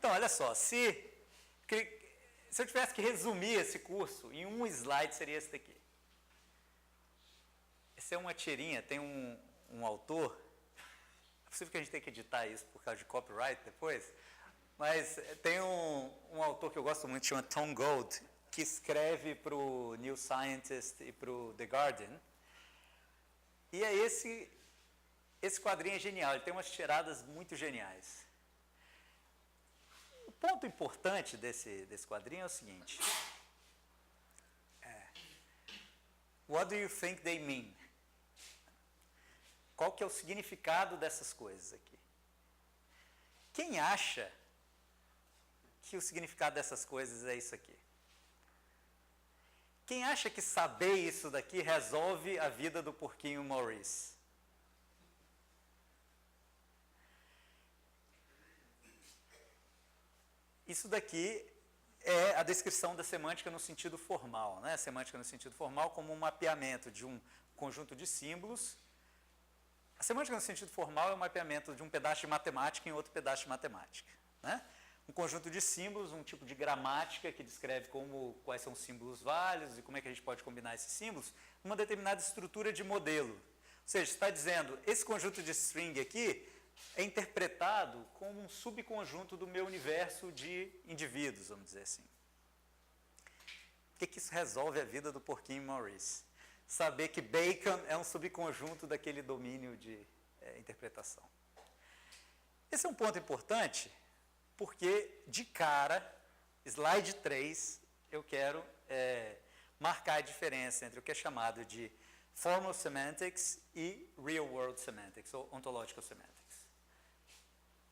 Então, olha só, se eu tivesse que resumir esse curso em um slide, seria esse daqui. Essa é uma tirinha, tem um autor, é possível que a gente tenha que editar isso por causa de copyright depois, mas tem um autor que eu gosto muito, chama Tom Gold, que escreve para o New Scientist e para o The Guardian. E é esse quadrinho é genial, ele tem umas tiradas muito geniais. O ponto importante desse quadrinho é o seguinte. What do you think they mean? Qual que é o significado dessas coisas aqui? Quem acha que o significado dessas coisas é isso aqui? Quem acha que saber isso daqui resolve a vida do porquinho Maurice? Isso daqui é a descrição da semântica no sentido formal, né? A semântica no sentido formal como um mapeamento de um conjunto de símbolos. A semântica no sentido formal é um mapeamento de um pedaço de matemática em outro pedaço de matemática, né? Um conjunto de símbolos, um tipo de gramática que descreve quais são os símbolos válidos e como é que a gente pode combinar esses símbolos, uma determinada estrutura de modelo. Ou seja, está dizendo, esse conjunto de string aqui é interpretado como um subconjunto do meu universo de indivíduos, vamos dizer assim. O que isso resolve a vida do porquinho Maurice? Saber que Bacon é um subconjunto daquele domínio de interpretação. Esse é um ponto importante, porque, de cara, slide 3, eu quero marcar a diferença entre o que é chamado de formal semantics e real world semantics, ou ontological semantics.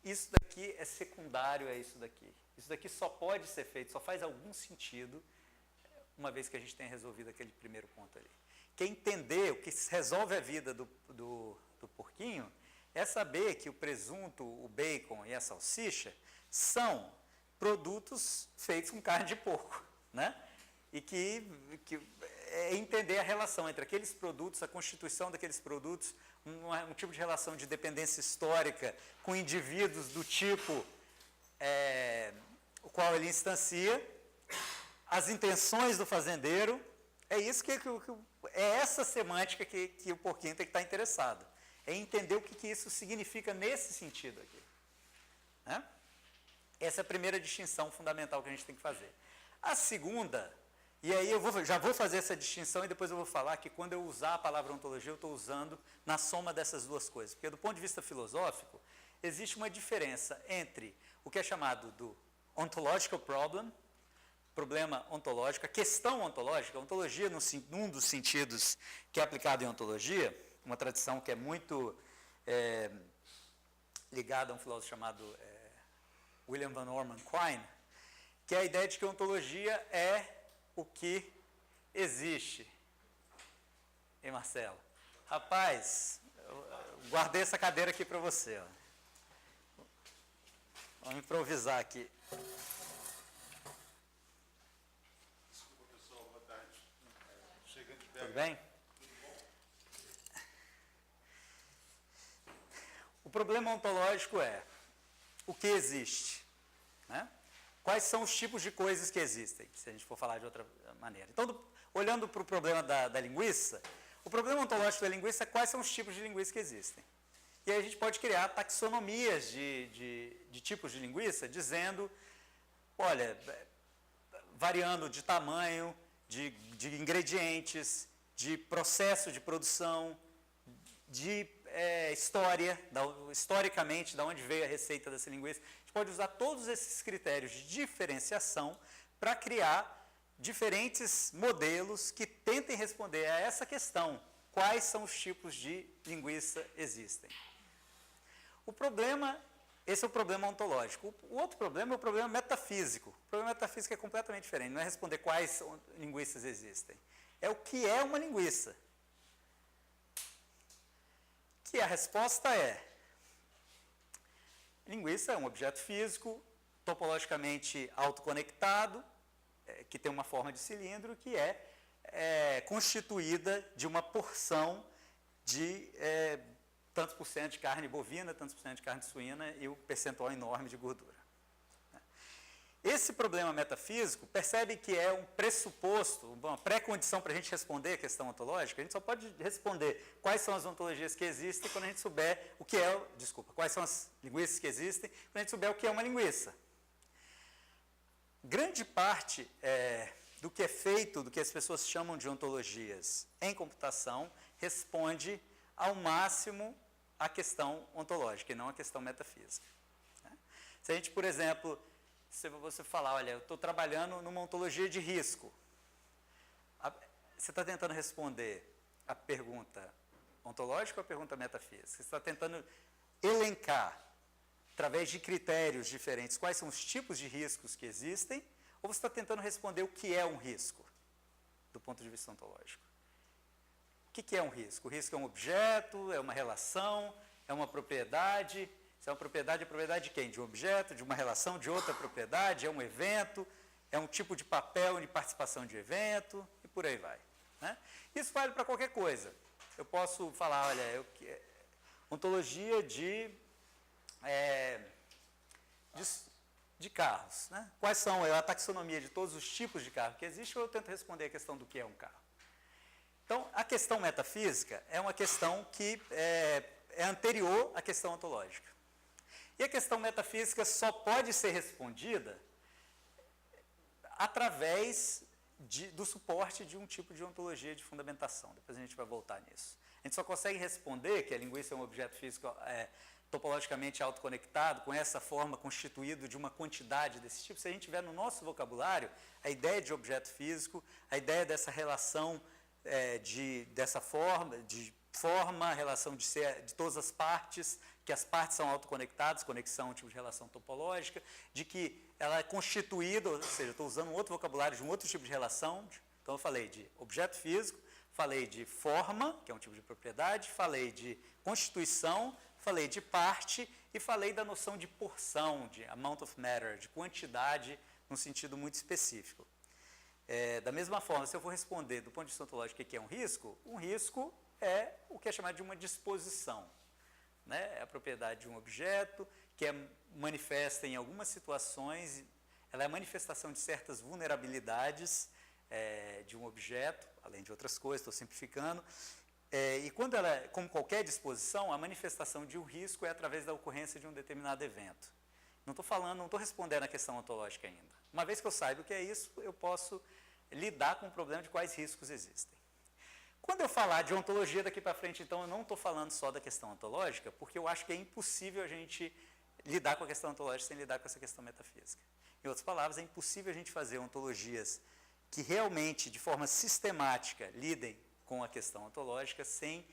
Isso daqui é secundário a isso daqui. Isso daqui só pode ser feito, só faz algum sentido, uma vez que a gente tenha resolvido aquele primeiro ponto ali. Que entender o que resolve a vida do porquinho é saber que o presunto, o bacon e a salsicha são produtos feitos com carne de porco, né? E que é entender a relação entre aqueles produtos, a constituição daqueles produtos, um tipo de relação de dependência histórica com indivíduos do tipo o qual ele instancia, as intenções do fazendeiro. É isso é essa semântica que o porquinho tem que estar interessado. É entender o que isso significa nesse sentido aqui, né? Essa é a primeira distinção fundamental que a gente tem que fazer. A segunda, e aí já vou fazer essa distinção e depois eu vou falar que quando eu usar a palavra ontologia, eu estou usando na soma dessas duas coisas. Porque do ponto de vista filosófico, existe uma diferença entre o que é chamado do ontological problem, problema ontológico, a questão ontológica. A ontologia, num dos sentidos que é aplicado em ontologia, uma tradição que é muito ligada a um filósofo chamado William Van Orman Quine, que é a ideia de que a ontologia é o que existe. Hein, Marcelo? Rapaz, eu guardei essa cadeira aqui para você. Ó. Vamos improvisar aqui. Desculpa, pessoal, boa tarde. Chegando de BH. Tudo bem? O problema ontológico é o que existe, né? Quais são os tipos de coisas que existem, se a gente for falar de outra maneira. Então, olhando para o problema da linguiça, o problema ontológico da linguiça é quais são os tipos de linguiça que existem. E aí a gente pode criar taxonomias de tipos de linguiça, dizendo, olha, variando de tamanho, de ingredientes, de processo de produção, de historicamente, de onde veio a receita dessa linguiça. A gente pode usar todos esses critérios de diferenciação para criar diferentes modelos que tentem responder a essa questão. Quais são os tipos de linguiça existem? Esse é o problema ontológico. O outro problema é o problema metafísico. O problema metafísico é completamente diferente. Não é responder quais linguiças existem. É o que é uma linguiça. Que a resposta é: linguiça é um objeto físico, topologicamente autoconectado, que tem uma forma de cilindro, que é constituída de uma porção de tantos por cento de carne bovina, tantos por cento de carne suína e o percentual enorme de gordura. Esse problema metafísico, percebe que é um pressuposto, uma pré-condição para a gente responder a questão ontológica. A gente só pode responder quais são as ontologias que existem quando a gente souber o que é, quais são as linguiças que existem, quando a gente souber o que é uma linguiça. Grande parte do que é feito, do que as pessoas chamam de ontologias em computação, responde ao máximo à questão ontológica e não à questão metafísica. Se a gente, por exemplo, se você falar, olha, eu estou trabalhando numa ontologia de risco, você está tentando responder a pergunta ontológica ou a pergunta metafísica? Você está tentando elencar, através de critérios diferentes, quais são os tipos de riscos que existem, ou você está tentando responder o que é um risco, do ponto de vista ontológico? O que é um risco? O risco é um objeto, é uma relação, é uma propriedade. Se é uma propriedade, é propriedade de quem? De um objeto, de uma relação, de outra propriedade, é um evento, é um tipo de papel de participação de evento, e por aí vai. Né? Isso vale para qualquer coisa. Eu posso falar, olha, ontologia de carros. Né? Quais são a taxonomia de todos os tipos de carro que existe, ou eu tento responder a questão do que é um carro. Então, a questão metafísica é uma questão que é anterior à questão ontológica. E a questão metafísica só pode ser respondida através do suporte de um tipo de ontologia de fundamentação. Depois a gente vai voltar nisso. A gente só consegue responder que a linguiça é um objeto físico topologicamente autoconectado, com essa forma constituído de uma quantidade desse tipo, se a gente tiver no nosso vocabulário a ideia de objeto físico, a ideia dessa relação dessa forma, a relação de todas as partes, que as partes são autoconectadas, conexão é um tipo de relação topológica, de que ela é constituída, ou seja, estou usando um outro vocabulário de um outro tipo de relação. Então eu falei de objeto físico, falei de forma, que é um tipo de propriedade, falei de constituição, falei de parte e falei da noção de porção, de amount of matter, de quantidade, num sentido muito específico. Da mesma forma, se eu for responder do ponto de vista ontológico o que é um risco é o que é chamado de uma disposição. Né? É a propriedade de um objeto que é manifesta em algumas situações, ela é a manifestação de certas vulnerabilidades de um objeto, além de outras coisas, estou simplificando. E quando ela, como qualquer disposição, a manifestação de um risco é através da ocorrência de um determinado evento. Não estou respondendo a questão ontológica ainda. Uma vez que eu saiba o que é isso, eu posso lidar com o problema de quais riscos existem. Quando eu falar de ontologia daqui para frente, então, eu não estou falando só da questão ontológica, porque eu acho que é impossível a gente lidar com a questão ontológica sem lidar com essa questão metafísica. Em outras palavras, é impossível a gente fazer ontologias que realmente, de forma sistemática, lidem com a questão ontológica sem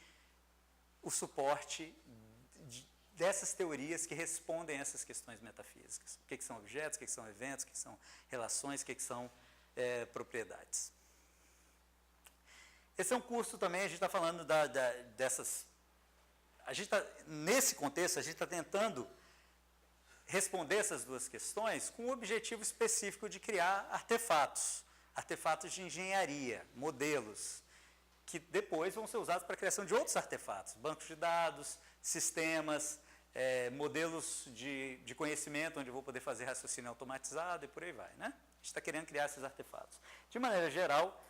o suporte dessas teorias que respondem a essas questões metafísicas. O que são objetos, o que são eventos, o que são relações, o que são propriedades. Esse é um curso também, a gente está falando dessas... nesse contexto, a gente está tentando responder essas duas questões com o objetivo específico de criar artefatos de engenharia, modelos, que depois vão ser usados para a criação de outros artefatos, bancos de dados, sistemas, modelos de conhecimento, onde eu vou poder fazer raciocínio automatizado e por aí vai. Né? A gente está querendo criar esses artefatos. De maneira geral,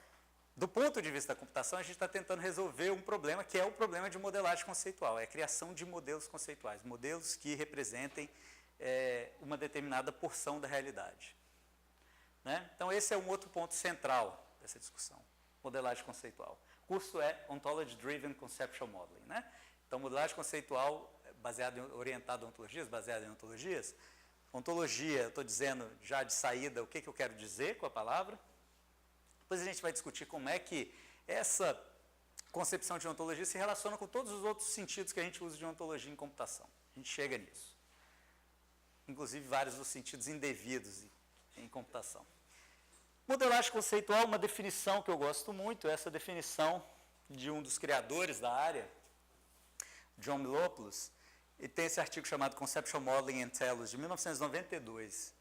do ponto de vista da computação, a gente está tentando resolver um problema que é o problema de modelagem conceitual, é a criação de modelos conceituais, modelos que representem uma determinada porção da realidade. Né? Então, esse é um outro ponto central dessa discussão, modelagem conceitual. O curso é Ontology Driven Conceptual Modeling. Né? Então, modelagem conceitual orientada a ontologias, baseada em ontologias. Ontologia, eu estou dizendo já de saída o que eu quero dizer com a palavra. Depois a gente vai discutir como é que essa concepção de ontologia se relaciona com todos os outros sentidos que a gente usa de ontologia em computação. A gente chega nisso. Inclusive vários dos sentidos indevidos em computação. Modelagem conceitual, uma definição que eu gosto muito, essa definição de um dos criadores da área, John Milopoulos, e tem esse artigo chamado Conceptual Modeling and Telos, de 1992,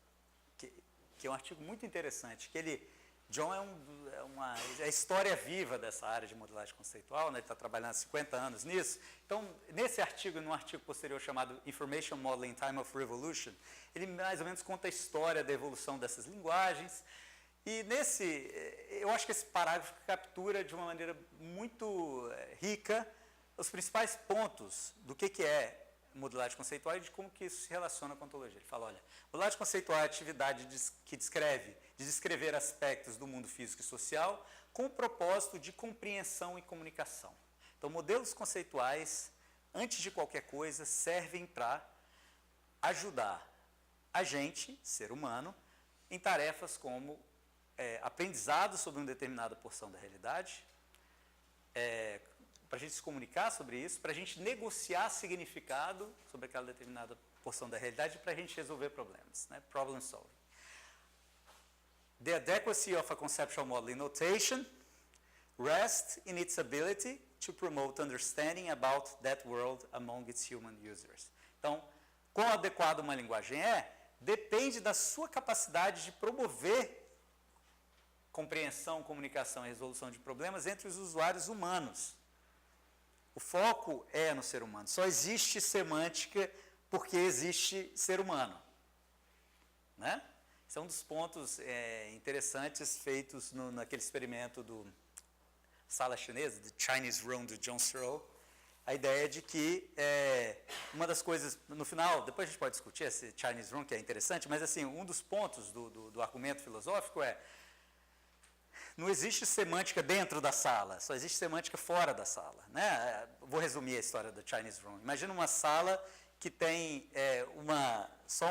que é um artigo muito interessante, que ele John é a história viva dessa área de modelagem conceitual, né? Ele está trabalhando há 50 anos nisso. Então, nesse artigo e num artigo posterior chamado Information Modeling Time of Revolution, ele mais ou menos conta a história da evolução dessas linguagens. E eu acho que esse parágrafo captura de uma maneira muito rica os principais pontos do que é modelagem conceitual e de como que isso se relaciona com a ontologia. Ele fala, olha, modelagem conceitual é a atividade que de descrever aspectos do mundo físico e social com o propósito de compreensão e comunicação. Então, modelos conceituais, antes de qualquer coisa, servem para ajudar a gente, ser humano, em tarefas como aprendizado sobre uma determinada porção da realidade, para a gente se comunicar sobre isso, para a gente negociar significado sobre aquela determinada porção da realidade e para a gente resolver problemas, né? Problem solving. The adequacy of a conceptual modeling notation rests in its ability to promote understanding about that world among its human users. Então, quão adequada uma linguagem depende da sua capacidade de promover compreensão, comunicação e resolução de problemas entre os usuários humanos. O foco é no ser humano. Só existe semântica porque existe ser humano. Né? Esse é um dos pontos interessantes feitos naquele experimento do sala chinesa, do Chinese Room, do John Searle. A ideia de que uma das coisas, no final, depois a gente pode discutir esse Chinese Room, que é interessante, mas assim, um dos pontos do argumento filosófico não existe semântica dentro da sala, só existe semântica fora da sala. Né? Vou resumir a história do Chinese Room. Imagina uma sala que tem só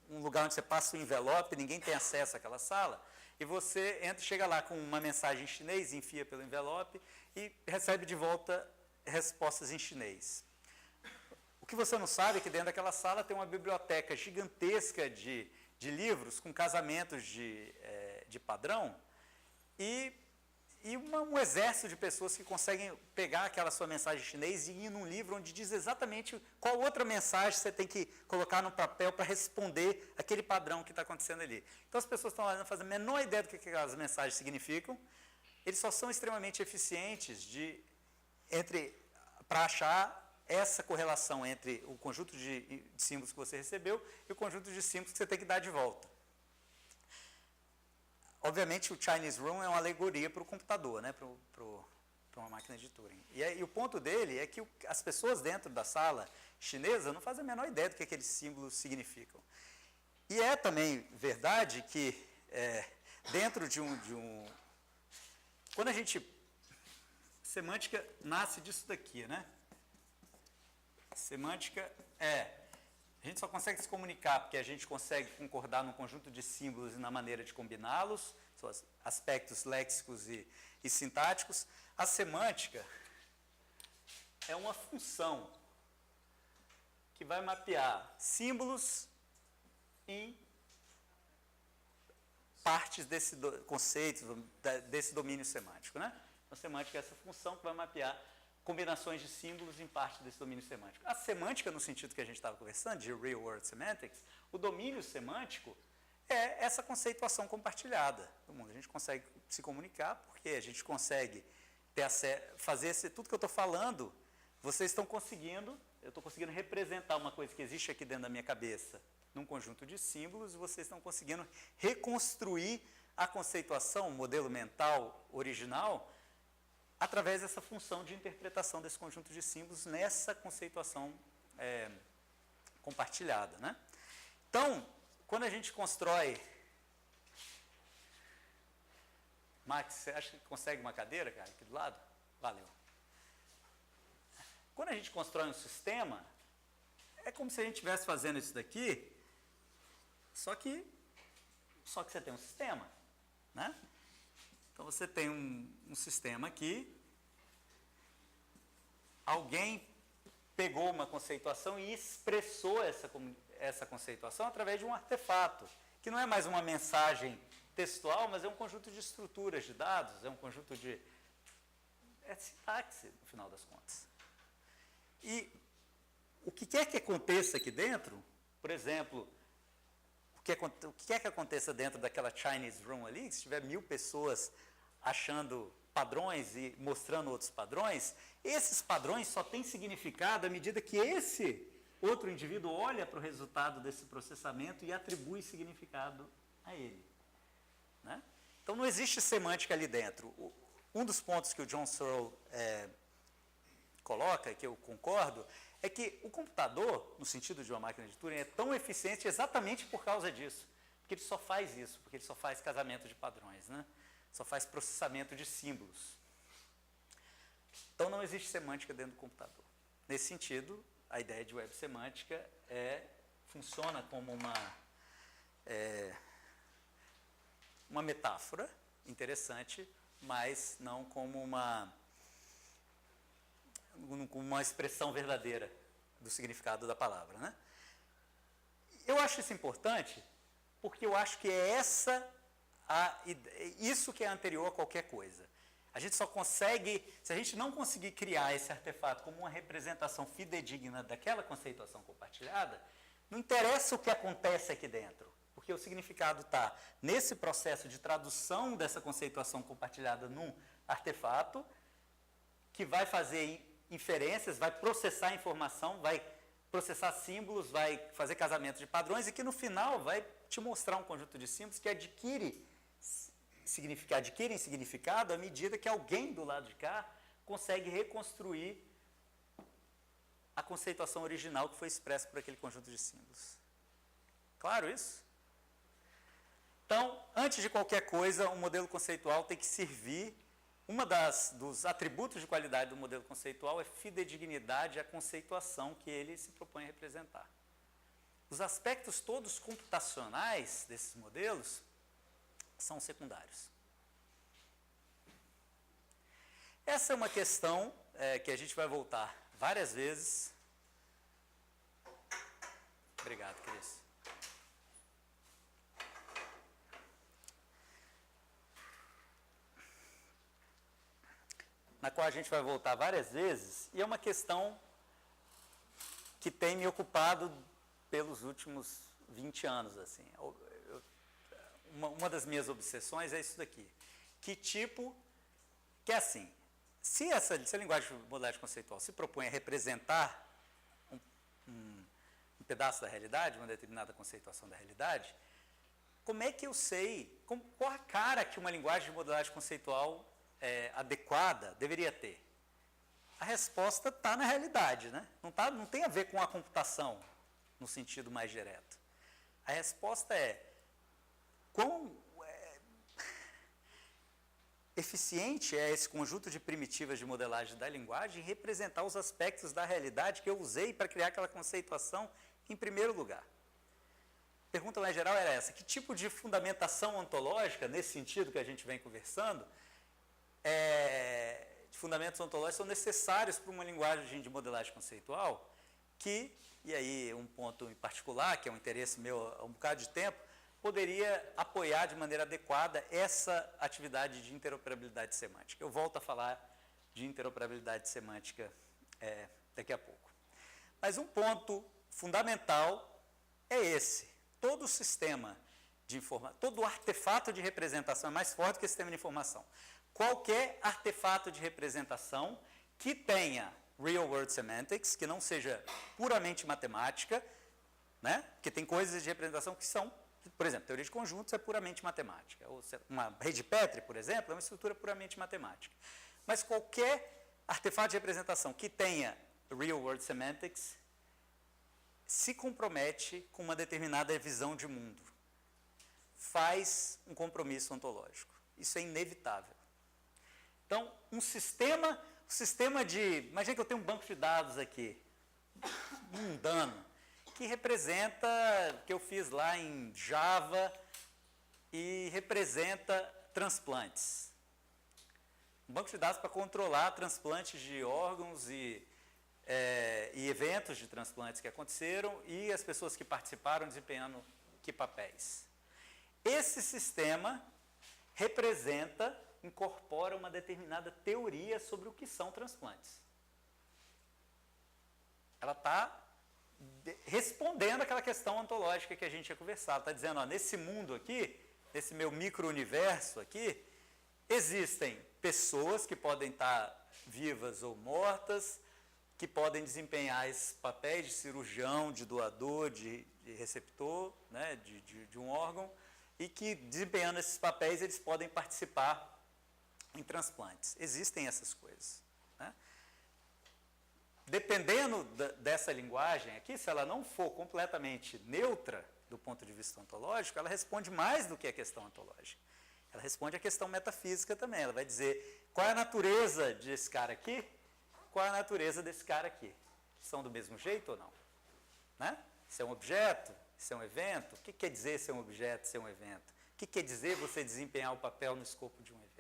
um lugar onde você passa o envelope, ninguém tem acesso àquela sala, e você chega lá com uma mensagem em chinês, enfia pelo envelope e recebe de volta respostas em chinês. O que você não sabe é que dentro daquela sala tem uma biblioteca gigantesca de livros com casamentos de padrão, e um exército de pessoas que conseguem pegar aquela sua mensagem em chinês e ir num livro onde diz exatamente qual outra mensagem você tem que colocar no papel para responder aquele padrão que está acontecendo ali. Então as pessoas estão lá não fazem a menor ideia do que aquelas mensagens significam, eles só são extremamente eficientes para achar essa correlação entre o conjunto de símbolos que você recebeu e o conjunto de símbolos que você tem que dar de volta. Obviamente, o Chinese Room é uma alegoria para o computador, né? para uma máquina de Turing. E o ponto dele é que as pessoas dentro da sala chinesa não fazem a menor ideia do que aqueles símbolos significam. E é também verdade que dentro de um... Quando a gente... Semântica nasce disso daqui, né? Semântica a gente só consegue se comunicar porque a gente consegue concordar num conjunto de símbolos e na maneira de combiná-los, são aspectos léxicos e sintáticos. A semântica é uma função que vai mapear símbolos em partes desse conceito, desse domínio semântico, né? A semântica é essa função que vai mapear combinações de símbolos em parte desse domínio semântico. A semântica, no sentido que a gente estava conversando, de Real World Semantics, o domínio semântico é essa conceituação compartilhada do mundo. A gente consegue se comunicar porque a gente consegue fazer tudo que eu estou falando, vocês estão conseguindo, eu estou conseguindo representar uma coisa que existe aqui dentro da minha cabeça num conjunto de símbolos, e vocês estão conseguindo reconstruir a conceituação, o modelo mental original, através dessa função de interpretação desse conjunto de símbolos nessa conceituação compartilhada. Né? Então, quando a gente constrói... Max, você acha que consegue uma cadeira, cara, aqui do lado? Valeu. Quando a gente constrói um sistema, é como se a gente estivesse fazendo isso daqui, só que você tem um sistema. Né? Então, você tem um sistema aqui, alguém pegou uma conceituação e expressou essa conceituação através de um artefato, que não é mais uma mensagem textual, mas é um conjunto de estruturas de dados, é um conjunto de... é sintaxe, no final das contas. E o que quer que aconteça aqui dentro, por exemplo, o o que é que aconteça dentro daquela Chinese Room ali, se tiver 1000 pessoas achando padrões e mostrando outros padrões, esses padrões só têm significado à medida que esse outro indivíduo olha para o resultado desse processamento e atribui significado a ele. Né? Então, não existe semântica ali dentro. Um dos pontos que o John Searle coloca, que eu concordo, é que o computador, no sentido de uma máquina de Turing, é tão eficiente exatamente por causa disso. Porque ele só faz isso, porque ele só faz casamento de padrões, né? Só faz processamento de símbolos. Então, não existe semântica dentro do computador. Nesse sentido, a ideia de web semântica funciona como uma metáfora interessante, mas não como uma expressão verdadeira do significado da palavra. Né? Eu acho isso importante porque eu acho que é isso que é anterior a qualquer coisa. A gente só consegue, se a gente não conseguir criar esse artefato como uma representação fidedigna daquela conceituação compartilhada, não interessa o que acontece aqui dentro, porque o significado está nesse processo de tradução dessa conceituação compartilhada num artefato, que vai fazer inferências, vai processar informação, vai processar símbolos, vai fazer casamento de padrões e que no final vai te mostrar um conjunto de símbolos que adquirem significado à medida que alguém do lado de cá consegue reconstruir a conceituação original que foi expressa por aquele conjunto de símbolos. Claro isso? Então, antes de qualquer coisa, um modelo conceitual tem que servir. Dos atributos de qualidade do modelo conceitual é fidedignidade à conceituação que ele se propõe a representar. Os aspectos todos computacionais desses modelos são secundários. Essa é uma questão que a gente vai voltar várias vezes. Obrigado, Cris. Na qual a gente vai voltar várias vezes, e é uma questão que tem me ocupado pelos últimos 20 anos. Assim. Uma das minhas obsessões é isso daqui. Que é assim, se a linguagem de modelagem conceitual se propõe a representar um pedaço da realidade, uma determinada conceituação da realidade, como é que eu sei, qual a cara que uma linguagem de modelagem conceitual adequada deveria ter? A resposta está na realidade, né? Não tem a ver com a computação, no sentido mais direto. A resposta é quão eficiente é esse conjunto de primitivas de modelagem da linguagem em representar os aspectos da realidade que eu usei para criar aquela conceituação em primeiro lugar. A pergunta mais geral era essa: que tipo de fundamentação ontológica, nesse sentido que a gente vem conversando, de fundamentos ontológicos são necessários para uma linguagem de modelagem conceitual e aí um ponto em particular, que é um interesse meu há um bocado de tempo, poderia apoiar de maneira adequada essa atividade de interoperabilidade semântica. Eu volto a falar de interoperabilidade semântica daqui a pouco. Mas um ponto fundamental é esse: todo o sistema de informação, todo o artefato de representação é mais forte que o sistema de informação. Qualquer artefato de representação que tenha real-world semantics, que não seja puramente matemática, né? Porque tem coisas de representação que são, por exemplo, teoria de conjuntos é puramente matemática. Ou uma rede Petri, por exemplo, é uma estrutura puramente matemática. Mas qualquer artefato de representação que tenha real-world semantics se compromete com uma determinada visão de mundo. Faz um compromisso ontológico. Isso é inevitável. Então, um sistema de... Imagina que eu tenho um banco de dados aqui, mundano, que representa, que eu fiz lá em Java, e representa transplantes. Um banco de dados para controlar transplantes de órgãos e eventos de transplantes que aconteceram e as pessoas que participaram desempenhando que papéis. Esse sistema incorpora uma determinada teoria sobre o que são transplantes. Ela está respondendo aquela questão ontológica que a gente tinha conversado. Está dizendo, ó, nesse mundo aqui, nesse meu micro-universo aqui, existem pessoas que podem estar vivas ou mortas, que podem desempenhar esses papéis de cirurgião, de doador, de receptor, né, de um órgão, e que, desempenhando esses papéis, eles podem participar em transplantes. Existem essas coisas. Né? Dependendo dessa linguagem aqui, se ela não for completamente neutra do ponto de vista ontológico, ela responde mais do que a questão ontológica. Ela responde a questão metafísica também. Ela vai dizer qual é a natureza desse cara aqui, qual é a natureza desse cara aqui. São do mesmo jeito ou não? Né? Se é um objeto, se é um evento, o que quer dizer ser um objeto, ser um evento? O que quer dizer você desempenhar o papel no escopo de um evento?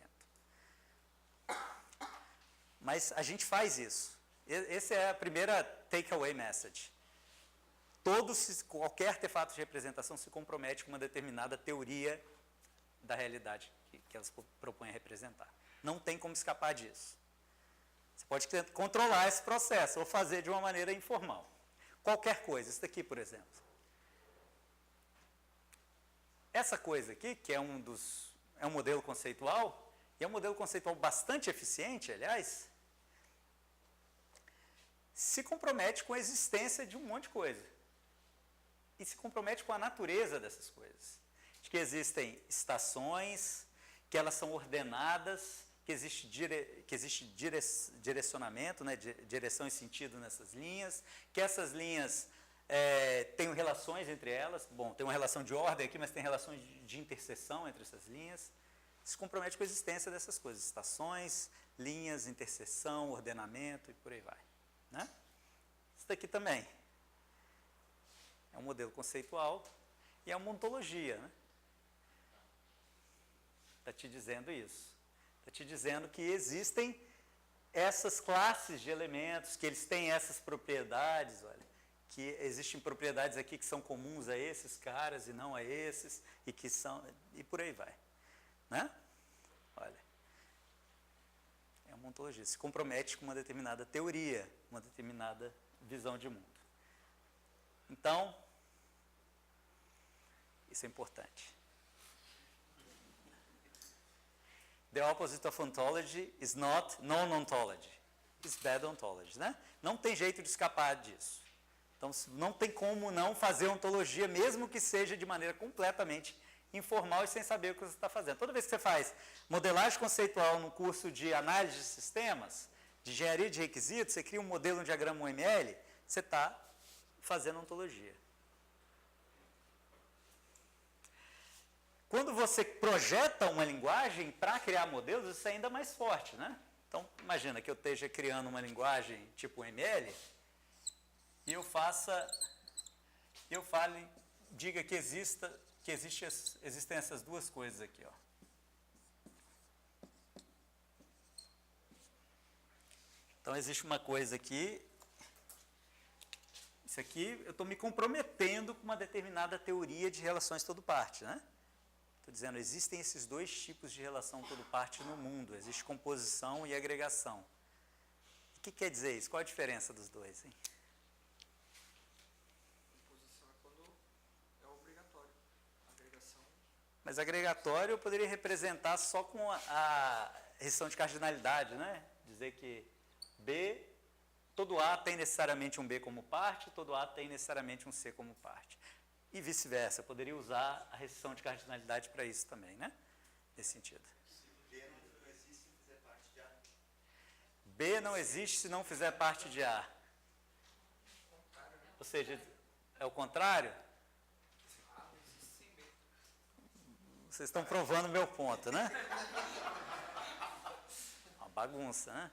Mas a gente faz isso. Essa é a primeira takeaway message. Qualquer artefato de representação se compromete com uma determinada teoria da realidade que elas propõem a representar. Não tem como escapar disso. Você pode controlar esse processo ou fazer de uma maneira informal. Qualquer coisa, isso daqui, por exemplo. Essa coisa aqui, que é um modelo conceitual, e é um modelo conceitual bastante eficiente, aliás, se compromete com a existência de um monte de coisa. E se compromete com a natureza dessas coisas. De que existem estações, que elas são ordenadas, que existe direcionamento, né, direção e sentido nessas linhas, que essas linhas têm relações entre elas. Bom, tem uma relação de ordem aqui, mas tem relações de interseção entre essas linhas. Se compromete com a existência dessas coisas, estações, linhas, interseção, ordenamento e por aí vai. Né? Isso daqui também é um modelo conceitual e é uma ontologia. Né? Está te dizendo isso. Está te dizendo que existem essas classes de elementos, que eles têm essas propriedades, olha, que existem propriedades aqui que são comuns a esses caras e não a esses, e por aí vai. Né? Olha, é uma ontologia, se compromete com uma determinada teoria, uma determinada visão de mundo. Então, isso é importante. The opposite of ontology is not non-ontology. It's bad ontology, né? Não tem jeito de escapar disso. Então, não tem como não fazer ontologia, mesmo que seja de maneira completamente informal e sem saber o que você está fazendo. Toda vez que você faz modelagem conceitual no curso de análise de sistemas, de engenharia de requisitos, você cria um modelo, um diagrama UML, você está fazendo ontologia. Quando você projeta uma linguagem para criar modelos, isso é ainda mais forte, né? Então, imagina que eu esteja criando uma linguagem tipo ML e diga que existem essas duas coisas aqui, ó. Então, existe uma coisa aqui, isso aqui, eu estou me comprometendo com uma determinada teoria de relações todo-parte, né? Estou dizendo, existem esses dois tipos de relação todo-parte no mundo. Existe composição e agregação. O que quer dizer isso? Qual a diferença dos dois? Hein? Composição é quando é obrigatório. Agregação... Mas agregatório eu poderia representar só com a restrição de cardinalidade, né? Dizer que todo A tem necessariamente um B como parte, todo A tem necessariamente um C como parte. E vice-versa, eu poderia usar a restrição de cardinalidade para isso também, né? Nesse sentido. B não existe se fizer parte de A. B não existe se não fizer parte de A. Ou seja, é o contrário? Vocês estão provando o meu ponto, né? Uma bagunça, né?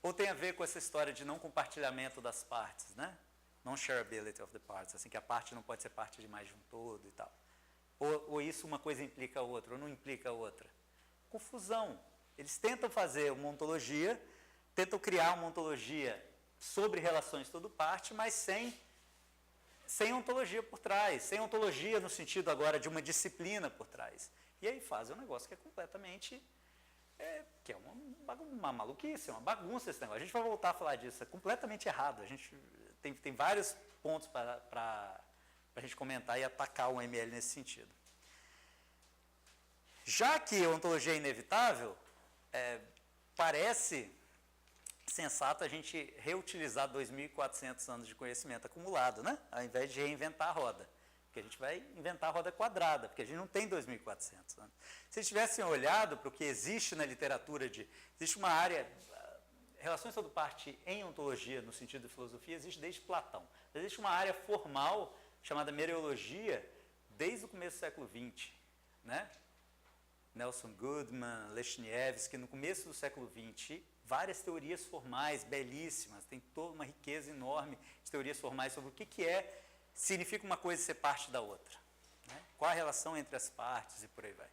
Ou tem a ver com essa história de não compartilhamento das partes, né? Non-shareability of the parts, assim que a parte não pode ser parte de mais de um todo e tal. Ou isso uma coisa implica a outra, ou não implica a outra. Confusão. Eles tentam fazer uma ontologia, tentam criar uma ontologia sobre relações todo-parte, mas sem ontologia por trás, sem ontologia no sentido agora de uma disciplina por trás. E aí fazem um negócio que é completamente... que é uma maluquice, uma bagunça esse negócio. A gente vai voltar a falar disso, é completamente errado. A gente tem vários pontos para a gente comentar e atacar o ML nesse sentido. Já que a ontologia é inevitável, parece sensato a gente reutilizar 2.400 anos de conhecimento acumulado, né? Ao invés de reinventar a roda. Porque a gente vai inventar a roda quadrada, porque a gente não tem 2.400 anos. Se vocês tivessem olhado para o que existe na literatura existe uma área, relações todo parte em ontologia, no sentido de filosofia, existe desde Platão. Existe uma área formal chamada mereologia desde o começo do século XX, né? Nelson Goodman, Leshniewski, no começo do século XX, várias teorias formais belíssimas, tem toda uma riqueza enorme de teorias formais sobre o que significa uma coisa ser parte da outra, né? Qual a relação entre as partes e por aí vai.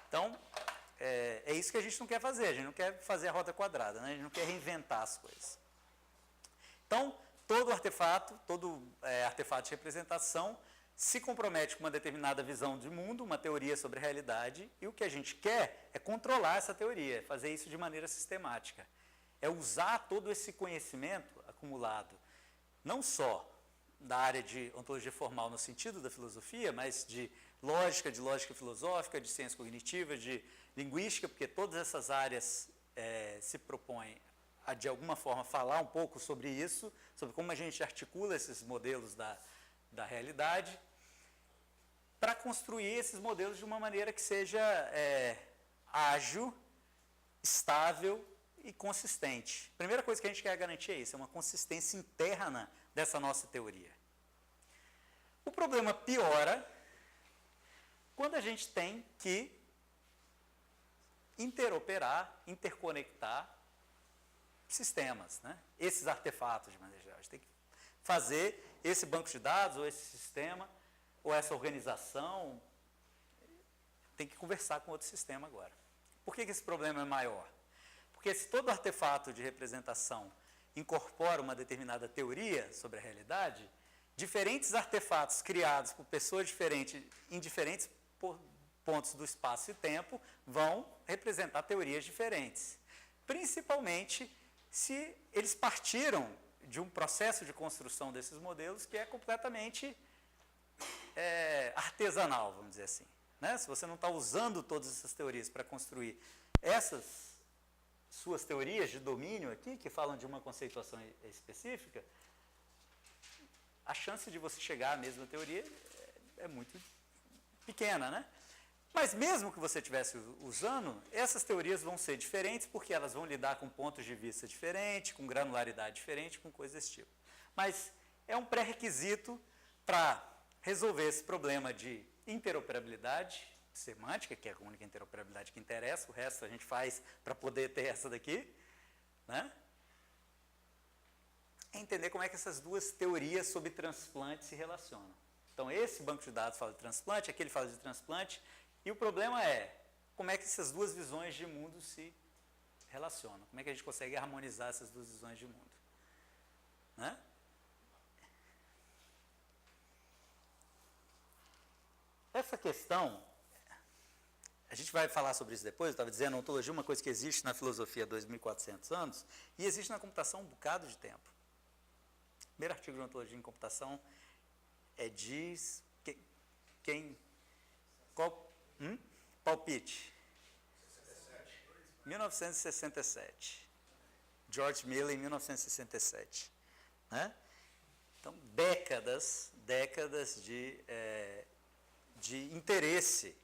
Então, é isso que a gente não quer fazer, a gente não quer fazer a roda quadrada, né? A gente não quer reinventar as coisas. Então, todo artefato de representação se compromete com uma determinada visão de mundo, uma teoria sobre a realidade, e o que a gente quer é controlar essa teoria, fazer isso de maneira sistemática. É usar todo esse conhecimento acumulado, não só da área de ontologia formal no sentido da filosofia, mas de lógica filosófica, de ciência cognitiva, de linguística, porque todas essas áreas se propõem a, de alguma forma, falar um pouco sobre isso, sobre como a gente articula esses modelos da realidade, para construir esses modelos de uma maneira que seja ágil, estável e consistente. A primeira coisa que a gente quer garantir é isso, é uma consistência interna dessa nossa teoria. O problema piora quando a gente tem que interoperar, interconectar sistemas, né? Esses artefatos, de maneira geral. A gente tem que fazer esse banco de dados, ou esse sistema, ou essa organização, tem que conversar com outro sistema agora. Por que esse problema é maior? Porque se todo artefato de representação incorpora uma determinada teoria sobre a realidade, diferentes artefatos criados por pessoas diferentes, em diferentes pontos do espaço e tempo, vão representar teorias diferentes. Principalmente se eles partiram de um processo de construção desses modelos que é completamente artesanal, vamos dizer assim, né? Se você não está usando todas essas teorias para construir essas suas teorias de domínio aqui, que falam de uma conceituação específica, a chance de você chegar à mesma teoria é muito pequena, né? Mas mesmo que você estivesse usando, essas teorias vão ser diferentes porque elas vão lidar com pontos de vista diferentes, com granularidade diferente, com coisas desse tipo. Mas é um pré-requisito para resolver esse problema de interoperabilidade semântica, que é a única interoperabilidade que interessa, o resto a gente faz para poder ter essa daqui, né? É entender como é que essas duas teorias sobre transplante se relacionam. Então, esse banco de dados fala de transplante, aquele fala de transplante, e o problema é como é que essas duas visões de mundo se relacionam, como é que a gente consegue harmonizar essas duas visões de mundo, né? Essa questão, a gente vai falar sobre isso depois, eu estava dizendo, a ontologia é uma coisa que existe na filosofia há 2.400 anos e existe na computação um bocado de tempo. O primeiro artigo de ontologia em computação diz... Qual? Palpite. 1967. George Miller, em 1967. Né? Então, décadas de interesse.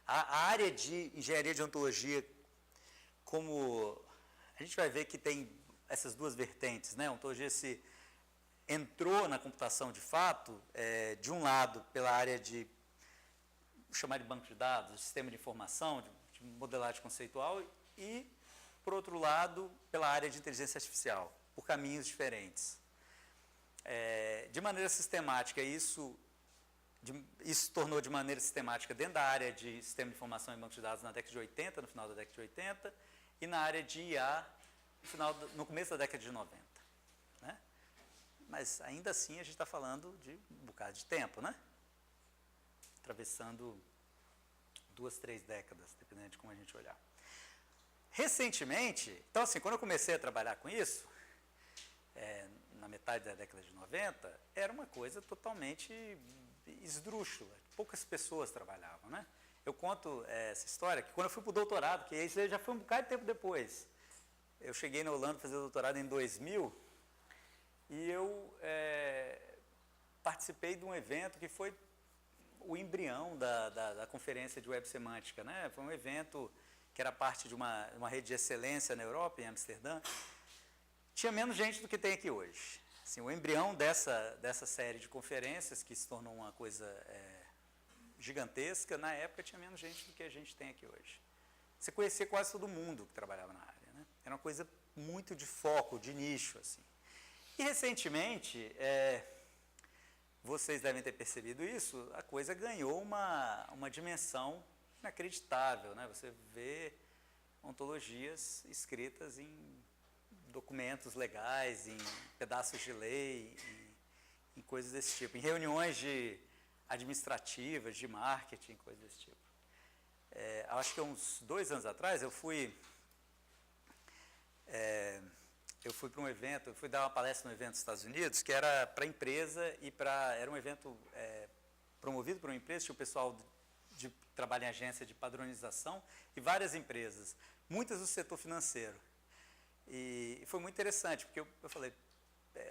A área de engenharia de ontologia, como a gente vai ver que tem essas duas vertentes, né? A ontologia se entrou na computação de fato, de um lado, pela área de, chamar de banco de dados, sistema de informação, de modelagem conceitual, e, por outro lado, pela área de inteligência artificial, por caminhos diferentes. De maneira sistemática, isso tornou de maneira sistemática dentro da área de sistema de informação e banco de dados na década de 80, no final da década de 80, e na área de IA no começo da década de 90. Né? Mas ainda assim a gente está falando de um bocado de tempo, né? Atravessando 2, 3 décadas, dependendo de como a gente olhar. Recentemente, então assim, quando eu comecei a trabalhar com isso, na metade da década de 90, era uma coisa totalmente esdrúxula. Poucas pessoas trabalhavam, né? Eu conto essa história, que quando eu fui para o doutorado, que isso já foi um bocado de tempo depois, eu cheguei na Holanda fazer doutorado em 2000, e eu participei de um evento que foi o embrião da conferência de web semântica, né? Foi um evento que era parte de uma rede de excelência na Europa, em Amsterdã. Tinha menos gente do que tem aqui hoje. Assim, o embrião dessa série de conferências, que se tornou uma coisa gigantesca, na época tinha menos gente do que a gente tem aqui hoje. Você conhecia quase todo mundo que trabalhava na área, né? Era uma coisa muito de foco, de nicho, assim. E recentemente, vocês devem ter percebido isso, a coisa ganhou uma dimensão inacreditável, né? Você vê ontologias escritas em documentos legais, em pedaços de lei, em coisas desse tipo, em reuniões administrativas, de marketing, coisas desse tipo. Acho que uns 2 anos atrás eu fui para um evento, eu fui dar uma palestra no evento dos Estados Unidos, que era para empresa era um evento promovido por uma empresa, tinha o pessoal de trabalho em agência de padronização e várias empresas, muitas do setor financeiro. E foi muito interessante, porque eu falei,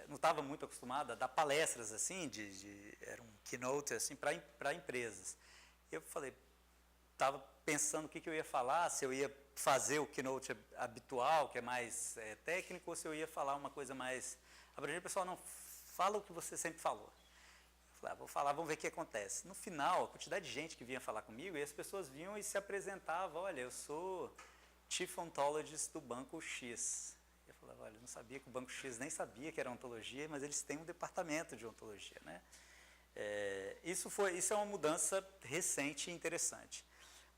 não estava muito acostumado a dar palestras assim, era um keynote assim, para empresas. Eu falei, estava pensando o que eu ia falar, se eu ia fazer o keynote habitual, que é mais técnico, ou se eu ia falar uma coisa mais abrangente. O pessoal, não, fala o que você sempre falou. Eu falei, vou falar, vamos ver o que acontece. No final, a quantidade de gente que vinha falar comigo, e as pessoas vinham e se apresentavam, olha, eu sou Chief Ontologist do Banco X. Eu falava, olha, eu não sabia que o Banco X nem sabia que era ontologia, mas eles têm um departamento de ontologia, né? Isso é uma mudança recente e interessante.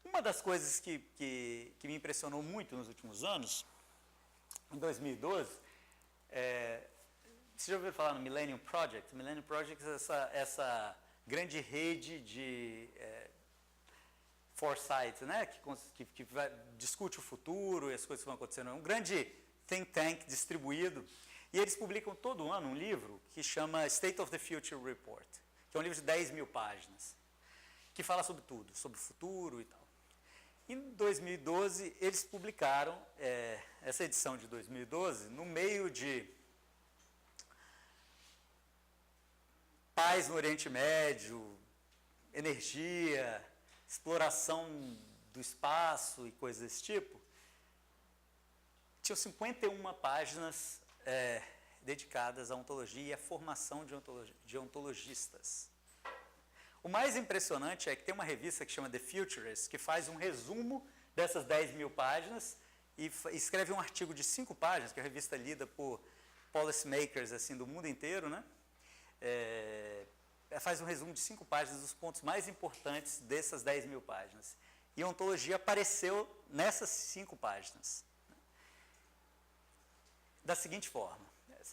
Uma das coisas que me impressionou muito nos últimos anos, em 2012, vocês já ouviram falar no Millennium Project? Millennium Project é essa grande rede de foresight, né? que discute o futuro e as coisas que vão acontecendo. É um grande think tank distribuído. E eles publicam todo ano um livro que chama State of the Future Report, que é um livro de 10 mil páginas, que fala sobre tudo, sobre o futuro e tal. Em 2012, eles publicaram essa edição de 2012 no meio de paz no Oriente Médio, energia, exploração do espaço e coisas desse tipo. Tinham 51 páginas dedicadas à ontologia e à formação de ontologistas. O mais impressionante é que tem uma revista que chama The Futurist, que faz um resumo dessas 10 mil páginas e escreve um artigo de 5 páginas, que é uma revista lida por policymakers assim, do mundo inteiro, né? Faz um resumo de 5 páginas dos pontos mais importantes dessas 10 mil páginas. E a ontologia apareceu nessas 5 páginas. Da seguinte forma,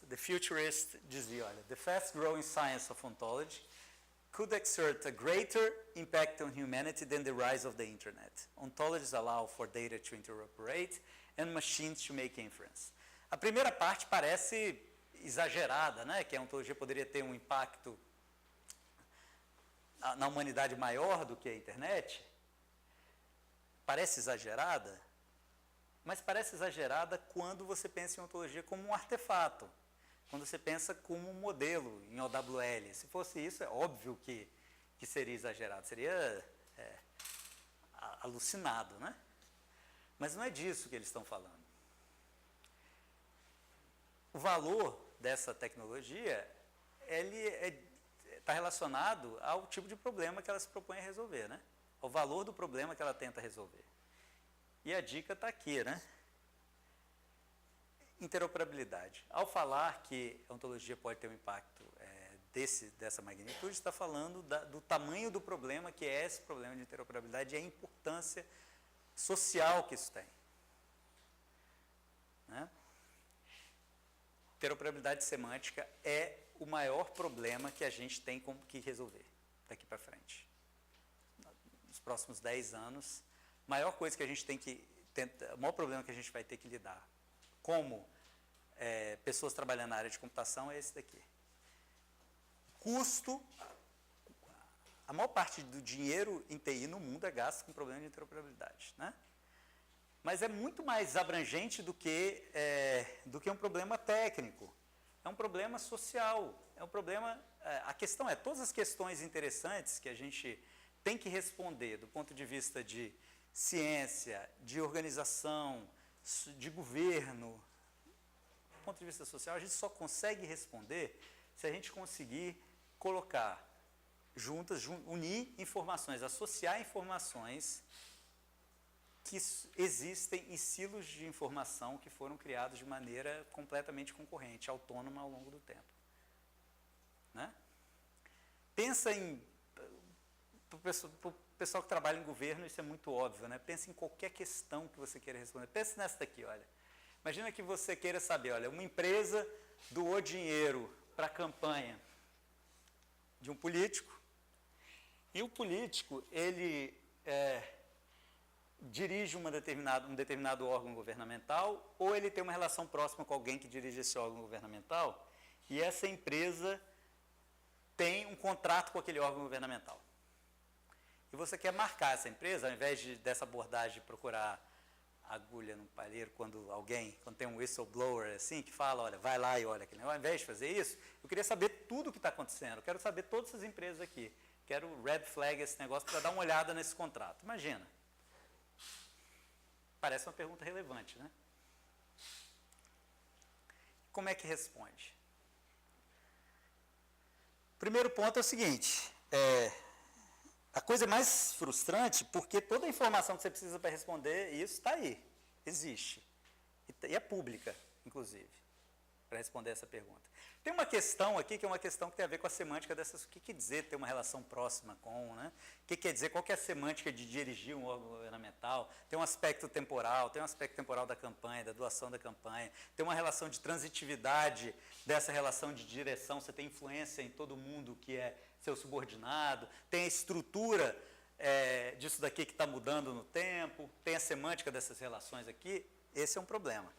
The Futurist dizia, olha, the fast-growing science of ontology could exert a greater impact on humanity than the rise of the internet. Ontologies allow for data to interoperate and machines to make inference. A primeira parte parece exagerada, né? Que a ontologia poderia ter um impacto na humanidade maior do que a internet. Parece exagerada, mas parece exagerada quando você pensa em ontologia como um artefato. Quando você pensa como um modelo em OWL. Se fosse isso, é óbvio que seria exagerado, seria alucinado, né? Mas não é disso que eles estão falando. O valor dessa tecnologia, ele está relacionado ao tipo de problema que ela se propõe a resolver, né? Ao valor do problema que ela tenta resolver. E a dica está aqui, né? Interoperabilidade. Ao falar que a ontologia pode ter um impacto dessa magnitude, está falando do tamanho do problema, que é esse problema de interoperabilidade, e a importância social que isso tem. Né? Interoperabilidade semântica é o maior problema que a gente tem que resolver daqui para frente. Nos próximos 10 anos, a maior coisa que a gente tem que tentar, o maior problema que a gente vai ter que lidar como pessoas trabalhando na área de computação é esse daqui. Custo, a maior parte do dinheiro em TI no mundo é gasto com problema de interoperabilidade, né? Mas é muito mais abrangente do que um problema técnico. É um problema social, é um problema... a questão é, todas as questões interessantes que a gente tem que responder do ponto de vista de ciência, de organização, de governo, do ponto de vista social, a gente só consegue responder se a gente conseguir colocar juntas, unir informações, associar informações que existem em silos de informação que foram criados de maneira completamente concorrente, autônoma ao longo do tempo. Né? Pensa em... Para o pessoal que trabalha em governo, isso é muito óbvio, né? Pensa em qualquer questão que você queira responder. Pensa nessa daqui, olha. Imagina que você queira saber, olha, uma empresa doou dinheiro para a campanha de um político, e o político, ele dirige um determinado órgão governamental, ou ele tem uma relação próxima com alguém que dirige esse órgão governamental, e essa empresa tem um contrato com aquele órgão governamental. E você quer marcar essa empresa, ao invés dessa abordagem de procurar agulha no palheiro, quando tem um whistleblower assim, que fala, olha, vai lá e olha aqui, ao invés de fazer isso, eu queria saber tudo o que está acontecendo, eu quero saber todas essas empresas aqui, quero red flag esse negócio para dar uma olhada nesse contrato. Imagina. Parece uma pergunta relevante, né? Como é que responde? Primeiro ponto é o seguinte, a coisa mais frustrante, porque toda a informação que você precisa para responder isso está aí, existe. E é pública, inclusive, para responder essa pergunta. Tem uma questão aqui, que é uma questão que tem a ver com a semântica dessas... O que quer dizer ter uma relação próxima com, né? O que quer dizer, qual que é a semântica de dirigir um órgão governamental? Tem um aspecto temporal da campanha, da doação da campanha, tem uma relação de transitividade dessa relação de direção, você tem influência em todo mundo que é seu subordinado, tem a estrutura disso daqui que está mudando no tempo, tem a semântica dessas relações aqui, esse é um problema.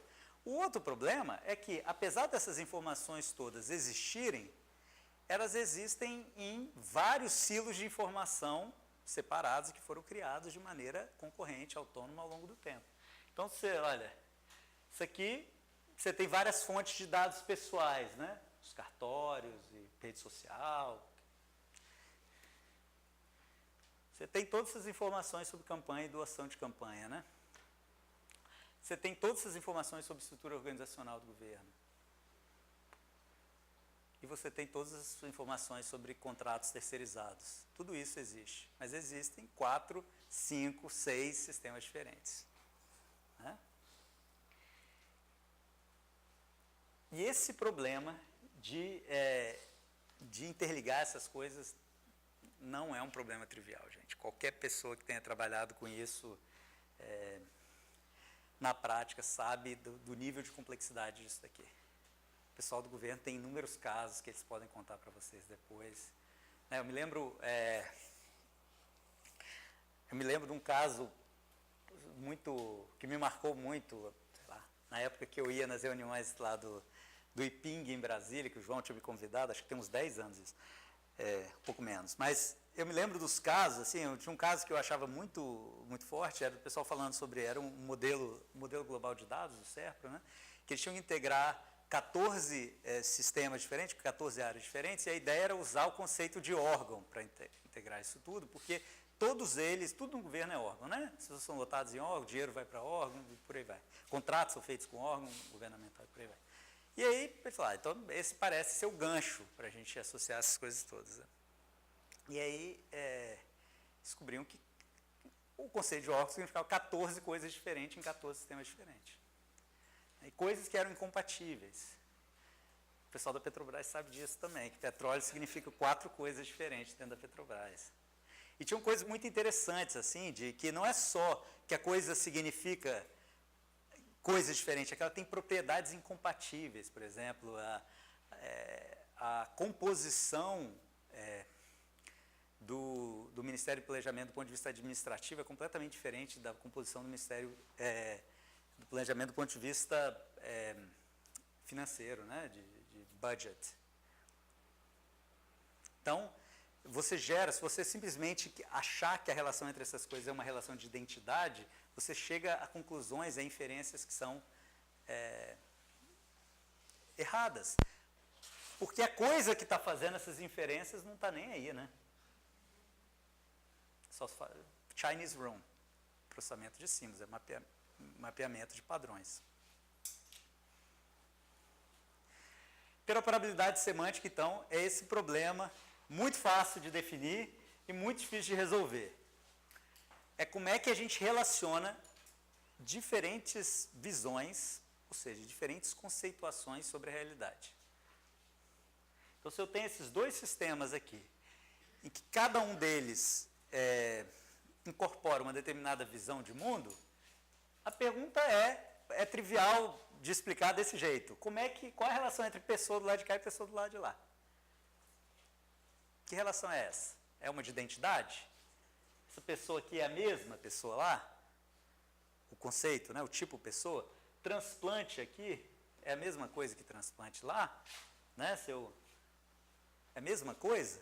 O outro problema é que, apesar dessas informações todas existirem, elas existem em vários silos de informação separados que foram criados de maneira concorrente, autônoma ao longo do tempo. Então, olha, isso aqui, você tem várias fontes de dados pessoais, né? Os cartórios e rede social. Você tem todas essas informações sobre campanha e doação de campanha, né? Você tem todas essas informações sobre estrutura organizacional do governo. E você tem todas as informações sobre contratos terceirizados. Tudo isso existe. Mas existem 4, 5, 6 sistemas diferentes. Né? E esse problema de interligar essas coisas não é um problema trivial, gente. Qualquer pessoa que tenha trabalhado com isso... na prática, sabe do nível de complexidade disso daqui. O pessoal do governo tem inúmeros casos que eles podem contar para vocês depois. Eu me lembro de um caso que me marcou muito, sei lá, na época que eu ia nas reuniões lá do IPING em Brasília, que o João tinha me convidado, acho que tem uns 10 anos isso, um pouco menos, mas eu me lembro dos casos, assim, eu tinha um caso que eu achava muito forte, era o pessoal falando era um modelo global de dados, o SERPRO, né, que eles tinham que integrar 14 sistemas diferentes, 14 áreas diferentes, e a ideia era usar o conceito de órgão para integrar isso tudo, porque todos eles, tudo no governo é órgão, né? Se vocês são lotados em órgão, dinheiro vai para órgão, e por aí vai. Contratos são feitos com órgão governamental, e por aí vai. E aí, ele falou, então esse parece ser o gancho para a gente associar essas coisas todas, né? E aí, descobriam que o conceito de órgão significava 14 coisas diferentes em 14 sistemas diferentes. E coisas que eram incompatíveis. O pessoal da Petrobras sabe disso também, que petróleo significa 4 coisas diferentes dentro da Petrobras. E tinham coisas muito interessantes, assim, de que não é só que a coisa significa coisas diferentes, é que ela tem propriedades incompatíveis. Por exemplo, a composição do Ministério do Planejamento do ponto de vista administrativo é completamente diferente da composição do Ministério do Planejamento do ponto de vista financeiro, né, de budget. Então, se você simplesmente achar que a relação entre essas coisas é uma relação de identidade, você chega a conclusões, a inferências que são erradas. Porque a coisa que está fazendo essas inferências não está nem aí, né? Só se fala, Chinese Room, processamento de símbolos, é mapeamento de padrões. Interoperabilidade semântica, então, é esse problema muito fácil de definir e muito difícil de resolver. É como é que a gente relaciona diferentes visões, ou seja, diferentes conceituações sobre a realidade. Então, se eu tenho esses dois sistemas aqui, em que cada um deles incorpora uma determinada visão de mundo, a pergunta é trivial de explicar desse jeito. Qual é a relação entre pessoa do lado de cá e pessoa do lado de lá? Que relação é essa? É uma de identidade? Essa pessoa aqui é a mesma pessoa lá? O conceito, né? O tipo pessoa? Transplante aqui é a mesma coisa que transplante lá? Né? É a mesma coisa?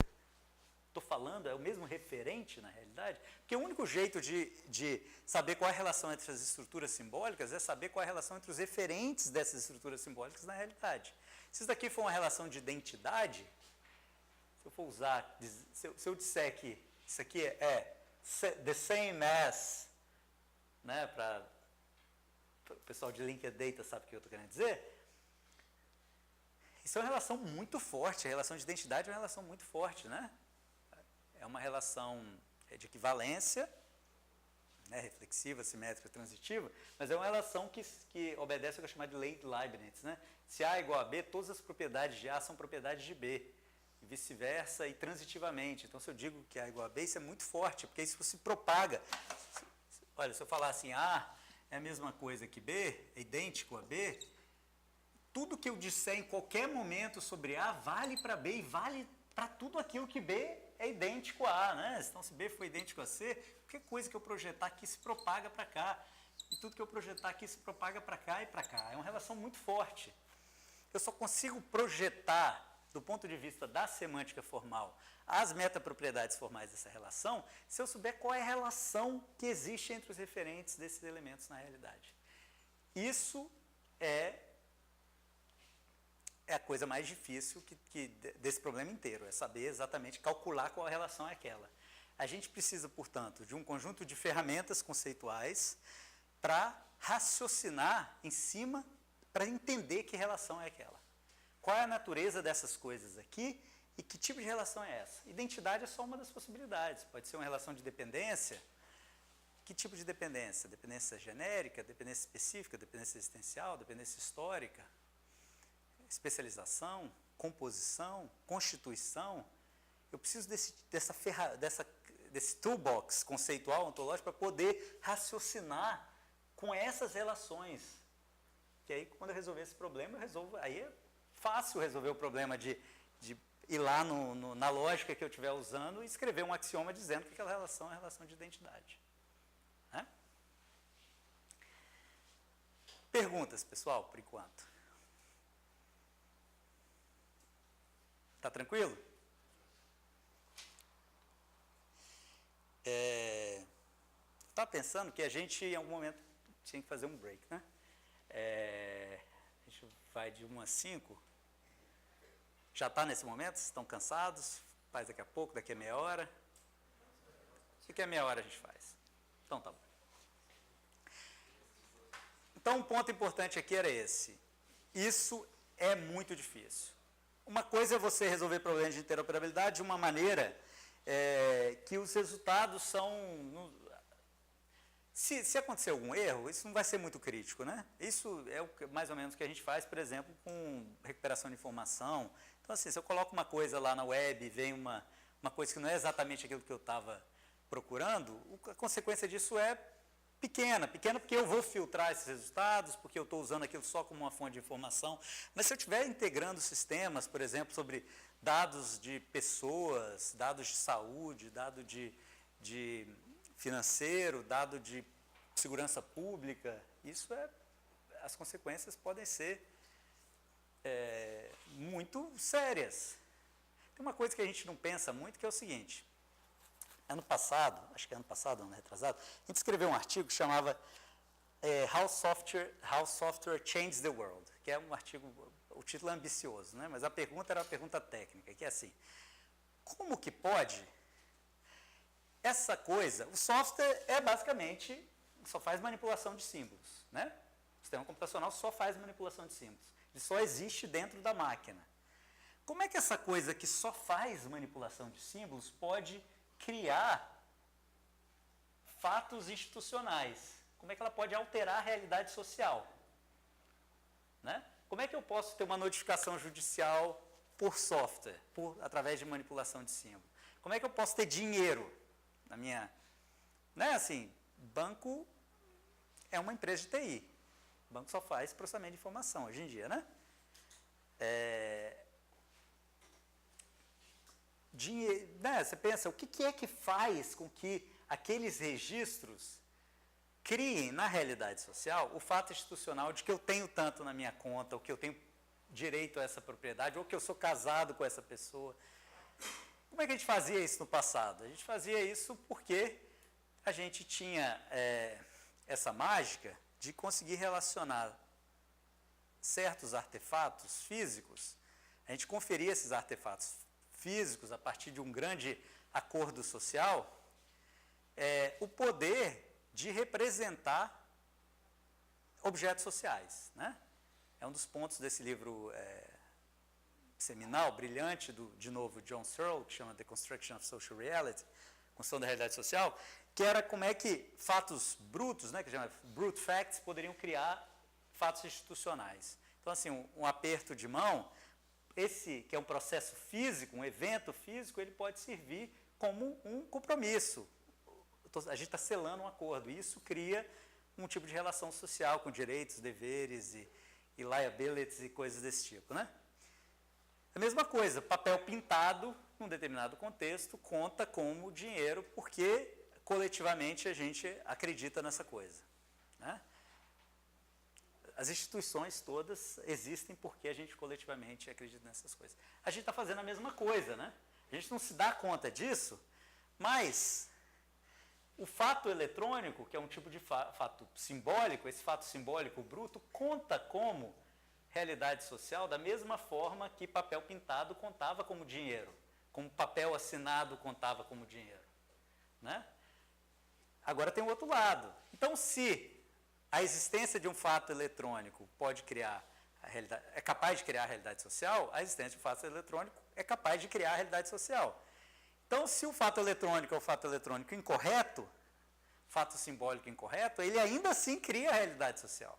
Estou falando, é o mesmo referente na realidade? Porque o único jeito de saber qual é a relação entre as estruturas simbólicas é saber qual é a relação entre os referentes dessas estruturas simbólicas na realidade. Se isso daqui for uma relação de identidade, se eu for usar, se eu disser que isso aqui é the same as, né, para o pessoal de Linked Data sabe o que eu estou querendo dizer, isso é uma relação muito forte, a relação de identidade é uma relação muito forte, né? É uma relação de equivalência, né, reflexiva, simétrica, transitiva, mas é uma relação que obedece ao que é chamado de lei de Leibniz, né? Se A é igual a B, todas as propriedades de A são propriedades de B, e vice-versa e transitivamente. Então, se eu digo que A é igual a B, isso é muito forte, porque isso se propaga. Olha, se eu falar assim, A é a mesma coisa que B, é idêntico a B, tudo que eu disser em qualquer momento sobre A vale para B e vale para tudo aquilo que B é idêntico a A, né? Então, se B for idêntico a C, qualquer coisa que eu projetar aqui se propaga para cá. E tudo que eu projetar aqui se propaga para cá e para cá. É uma relação muito forte. Eu só consigo projetar, do ponto de vista da semântica formal, as metapropriedades formais dessa relação, se eu souber qual é a relação que existe entre os referentes desses elementos na realidade. Isso é a coisa mais difícil desse problema inteiro, é saber exatamente calcular qual a relação é aquela. A gente precisa, portanto, de um conjunto de ferramentas conceituais para raciocinar em cima, para entender que relação é aquela. Qual é a natureza dessas coisas aqui e que tipo de relação é essa? Identidade é só uma das possibilidades, pode ser uma relação de dependência. Que tipo de dependência? Dependência genérica, dependência específica, dependência existencial, dependência histórica? Especialização, composição, constituição. Eu preciso desse toolbox conceitual, ontológico, para poder raciocinar com essas relações. Que aí, quando eu resolver esse problema, aí é fácil resolver o problema de ir lá na lógica que eu estiver usando e escrever um axioma dizendo que aquela relação é uma relação de identidade. Né? Perguntas, pessoal, por enquanto. Tá tranquilo? Estava pensando que a gente, em algum momento, tinha que fazer um break, né? A gente vai de 1 a 5. Já está nesse momento? Vocês estão cansados? Faz daqui a pouco, daqui a meia hora? Daqui a meia hora a gente faz. Então tá bom. Então, um ponto importante aqui era esse. Isso é muito difícil. Uma coisa é você resolver problemas de interoperabilidade de uma maneira que os resultados são... Se acontecer algum erro, isso não vai ser muito crítico, né? Isso é mais ou menos o que a gente faz, por exemplo, com recuperação de informação. Então, assim, se eu coloco uma coisa lá na web e vem uma coisa que não é exatamente aquilo que eu estava procurando, a consequência disso é pequena porque eu vou filtrar esses resultados, porque eu estou usando aquilo só como uma fonte de informação. Mas se eu estiver integrando sistemas, por exemplo, sobre dados de pessoas, dados de saúde, dado de financeiro, dado de segurança pública, as consequências podem ser muito sérias. Tem uma coisa que a gente não pensa muito, que é o seguinte. Ano passado, acho que ano passado, ano retrasado, a gente escreveu um artigo que chamava How Software Changes the World, que é um artigo, o título é ambicioso, né? Mas a pergunta era uma pergunta técnica, que é assim, como que pode essa coisa, o software é basicamente, só faz manipulação de símbolos, né? O sistema computacional só faz manipulação de símbolos, ele só existe dentro da máquina. Como é que essa coisa que só faz manipulação de símbolos pode criar fatos institucionais? Como é que ela pode alterar a realidade social? Né? Como é que eu posso ter uma notificação judicial por software, através de manipulação de símbolo? Como é que eu posso ter dinheiro na minha... Né? Assim, banco é uma empresa de TI. O banco só faz processamento de informação hoje em dia, né? Né? Você pensa, o que é que faz com que aqueles registros criem, na realidade social, o fato institucional de que eu tenho tanto na minha conta, ou que eu tenho direito a essa propriedade, ou que eu sou casado com essa pessoa. Como é que a gente fazia isso no passado? A gente fazia isso porque a gente tinha essa mágica de conseguir relacionar certos artefatos físicos, a gente conferia esses artefatos físicos a partir de um grande acordo social, o poder de representar objetos sociais, né? É um dos pontos desse livro seminal, brilhante, de novo, John Searle, que chama The Construction of Social Reality, construção da realidade social, que era como é que fatos brutos, né, que chama brute facts, poderiam criar fatos institucionais. Então, assim, um aperto de mão, esse que é um processo físico, um evento físico, ele pode servir como um compromisso. A gente está selando um acordo, e isso cria um tipo de relação social com direitos, deveres e liabilities e coisas desse tipo, né? A mesma coisa, papel pintado, num determinado contexto, conta como dinheiro, porque coletivamente a gente acredita nessa coisa, né? As instituições todas existem porque a gente coletivamente acredita nessas coisas. A gente está fazendo a mesma coisa, né? A gente não se dá conta disso, mas o fato eletrônico, que é um tipo de fato simbólico, esse fato simbólico bruto, conta como realidade social da mesma forma que papel pintado contava como dinheiro, como papel assinado contava como dinheiro, né? Agora tem o outro lado. Então, se a existência de um fato eletrônico pode criar a realidade, é capaz de criar a realidade social, a existência de um fato eletrônico é capaz de criar a realidade social. Então, se o fato eletrônico é o fato eletrônico incorreto, fato simbólico incorreto, ele ainda assim cria a realidade social.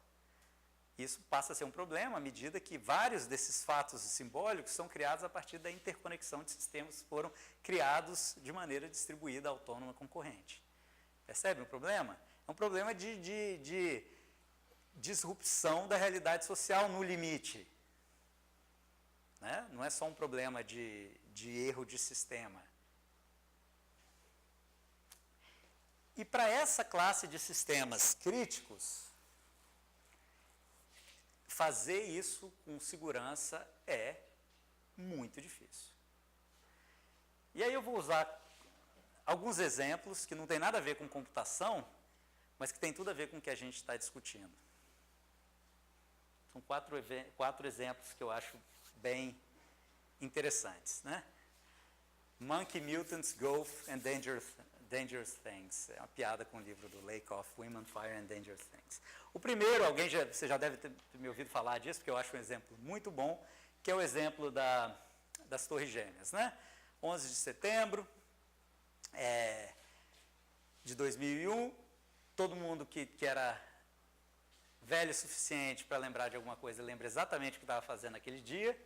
Isso passa a ser um problema à medida que vários desses fatos simbólicos são criados a partir da interconexão de sistemas que foram criados de maneira distribuída, autônoma, concorrente. Percebe o problema? É um problema de disrupção da realidade social no limite. Né? Não é só um problema de erro de sistema. E para essa classe de sistemas críticos, fazer isso com segurança é muito difícil. E aí eu vou usar alguns exemplos que não tem nada a ver com computação, mas que tem tudo a ver com o que a gente está discutindo. São quatro exemplos que eu acho bem interessantes, né? Monkey, Mutants, Golf and Dangerous Things. É uma piada com o livro do Lakoff, Women, Fire and Dangerous Things. O primeiro, você já deve ter me ouvido falar disso, porque eu acho um exemplo muito bom, que é o exemplo das Torres Gêmeas, né? 11 de setembro de 2001, todo mundo que era velho o suficiente para lembrar de alguma coisa, lembra exatamente o que estava fazendo naquele dia.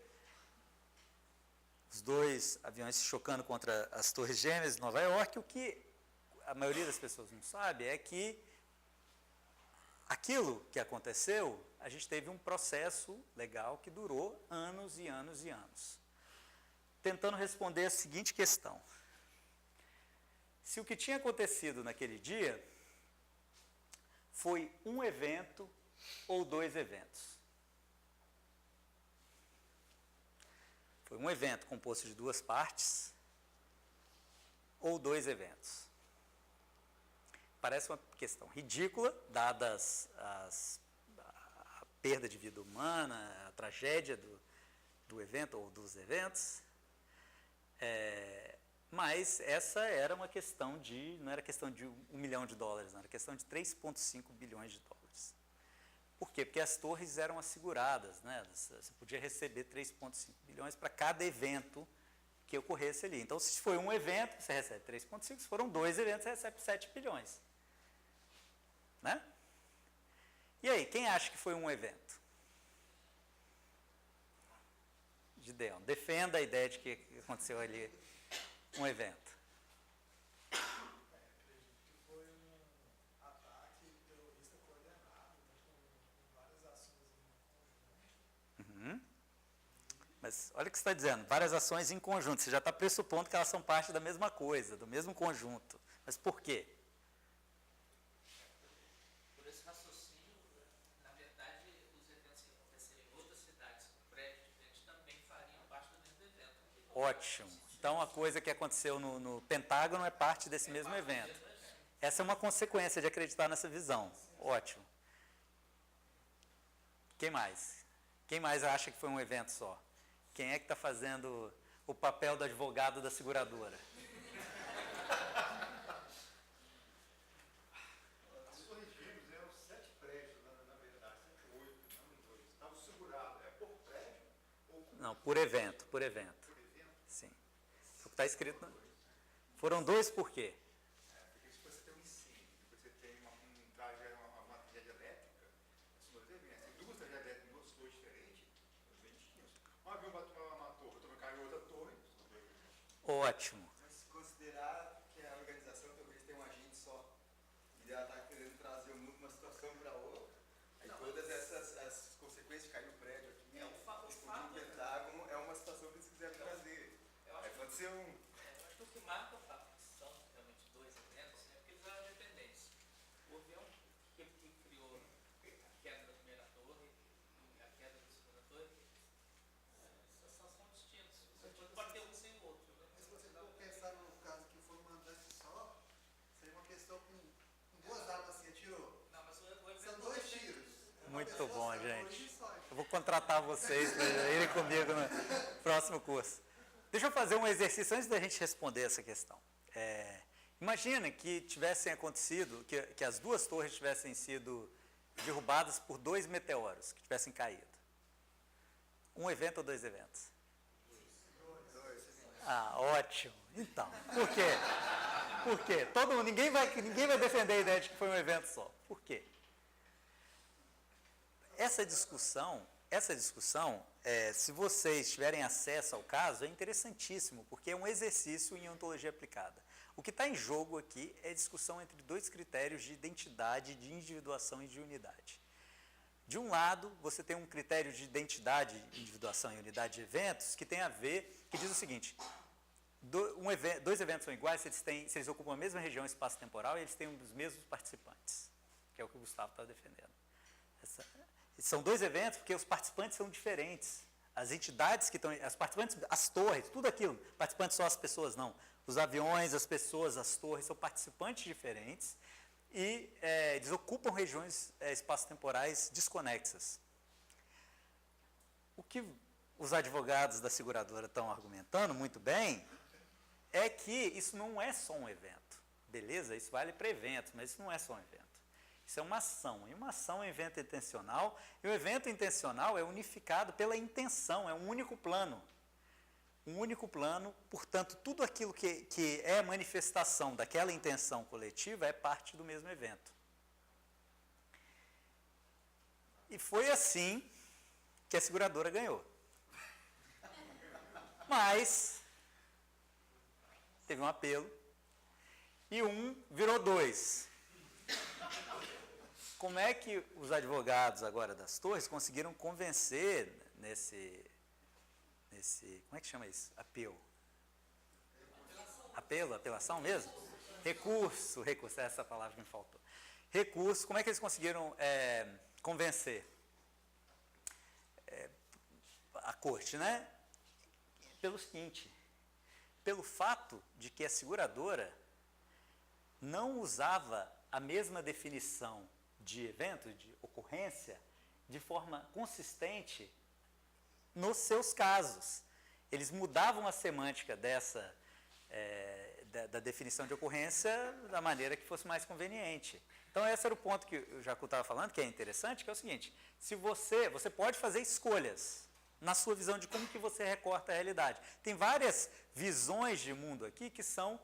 Os dois aviões se chocando contra as Torres Gêmeas de Nova York. O que a maioria das pessoas não sabe é que aquilo que aconteceu, a gente teve um processo legal que durou anos e anos e anos, tentando responder a seguinte questão: se o que tinha acontecido naquele dia foi um evento ou dois eventos. Foi um evento composto de duas partes ou dois eventos. Parece uma questão ridícula, dadas a perda de vida humana, a tragédia do evento ou dos eventos, mas essa era uma questão não era questão de $1 milhão, não, era questão de 3,5 bilhões de dólares. Por quê? Porque as torres eram asseguradas, né? Você podia receber 3,5 bilhões para cada evento que ocorresse ali. Então, se foi um evento, você recebe 3,5, se foram dois eventos, você recebe 7 bilhões. Né? E aí, quem acha que foi um evento? Gideon, defenda a ideia de que aconteceu ali um evento. Acredito que foi um ataque terrorista coordenado, com várias ações em conjunto. Mas olha o que você está dizendo, várias ações em conjunto. Você já está pressupondo que elas são parte da mesma coisa, do mesmo conjunto. Mas por quê? Por esse raciocínio, na verdade, os eventos que aconteceriam em outras cidades com prédios diferentes também fariam parte do mesmo evento. Ótimo. Então, a coisa que aconteceu no Pentágono é parte desse mesmo evento. Essa é uma consequência de acreditar nessa visão. Ótimo. Quem mais? Quem mais acha que foi um evento só? Quem é que está fazendo o papel do advogado da seguradora? As torres gêmeas eram 7 prédios, na verdade, 7 ou 8, não em 2. Estavam segurados. É por prédio ou por Não, por evento, por evento. evento? Sim. O que está escrito... Foram dois por quê? Porque se você tem um incêndio, depois você tem uma tragédia elétrica, são 2 eventos. Tem 2 tragédias elétricas em 2 torres diferentes, são bem distintos. Um avião bateu uma torre, também caiu outra torre, são 2 eventos. Ótimo. Mas se considerar que a organização terrorista tem um agente só, e ela está querendo trazer o mundo de uma situação para outra, aí todas as consequências de cair o prédio aqui, explodir o Pentágono, é uma situação que eles quiseram trazer. Aí pode ser um... Eu acho que o que marca o fato que são realmente dois eventos é porque eles eram dependentes. O avião que criou a queda da primeira torre e a queda da segunda torre, são distintos. Você pode ter um sem o outro. Né? Mas se você for pensar no caso que foi um mandante só, seria uma questão com 2 armas assim, atirou. Não, mas o evento São 2 tiros. É uma Muito pessoa bom, só, gente. um só. Eu vou contratar vocês para irem comigo no próximo curso. Deixa eu fazer um exercício antes da gente responder essa questão. Imagina que tivessem acontecido, que as duas torres tivessem sido derrubadas por 2 meteoros que tivessem caído. Um evento ou 2 eventos? 2. Ah, ótimo. Então, por quê? Por quê? Ninguém vai defender a ideia de que foi um evento só. Por quê? Essa discussão, se vocês tiverem acesso ao caso, é interessantíssimo, porque é um exercício em ontologia aplicada. O que está em jogo aqui é a discussão entre 2 critérios de identidade, de individuação e de unidade. De um lado, você tem um critério de identidade, individuação e unidade de eventos, que tem a ver, que diz o seguinte: 2 eventos são iguais se eles ocupam a mesma região espaço-temporal e eles têm os mesmos participantes, que é o que o Gustavo está defendendo. São 2 eventos porque os participantes são diferentes. As entidades que estão... As participantes, as torres, tudo aquilo. Participantes só as pessoas, não. Os aviões, as pessoas, as torres são participantes diferentes e eles ocupam regiões espaço-temporais desconexas. O que os advogados da seguradora estão argumentando muito bem é que isso não é só um evento. Beleza? Isso vale para eventos, mas isso não é só um evento. Isso é uma ação, e uma ação é um evento intencional, e o evento intencional é unificado pela intenção, é um único plano. Um único plano, portanto, tudo aquilo que é manifestação daquela intenção coletiva é parte do mesmo evento. E foi assim que a seguradora ganhou. Mas teve um apelo, e 1 virou 2. Como é que os advogados agora das torres conseguiram convencer nesse como é que chama isso? Apelação mesmo? Recurso, essa é essa palavra que me faltou. Recurso, como é que eles conseguiram convencer a corte, né? Pelo seguinte, pelo fato de que a seguradora não usava a mesma definição de evento, de ocorrência, de forma consistente nos seus casos. Eles mudavam a semântica da definição de ocorrência da maneira que fosse mais conveniente. Então, esse era o ponto que o Jacu estava falando, que é interessante, que é o seguinte: se você pode fazer escolhas na sua visão de como que você recorta a realidade. Tem várias visões de mundo aqui que são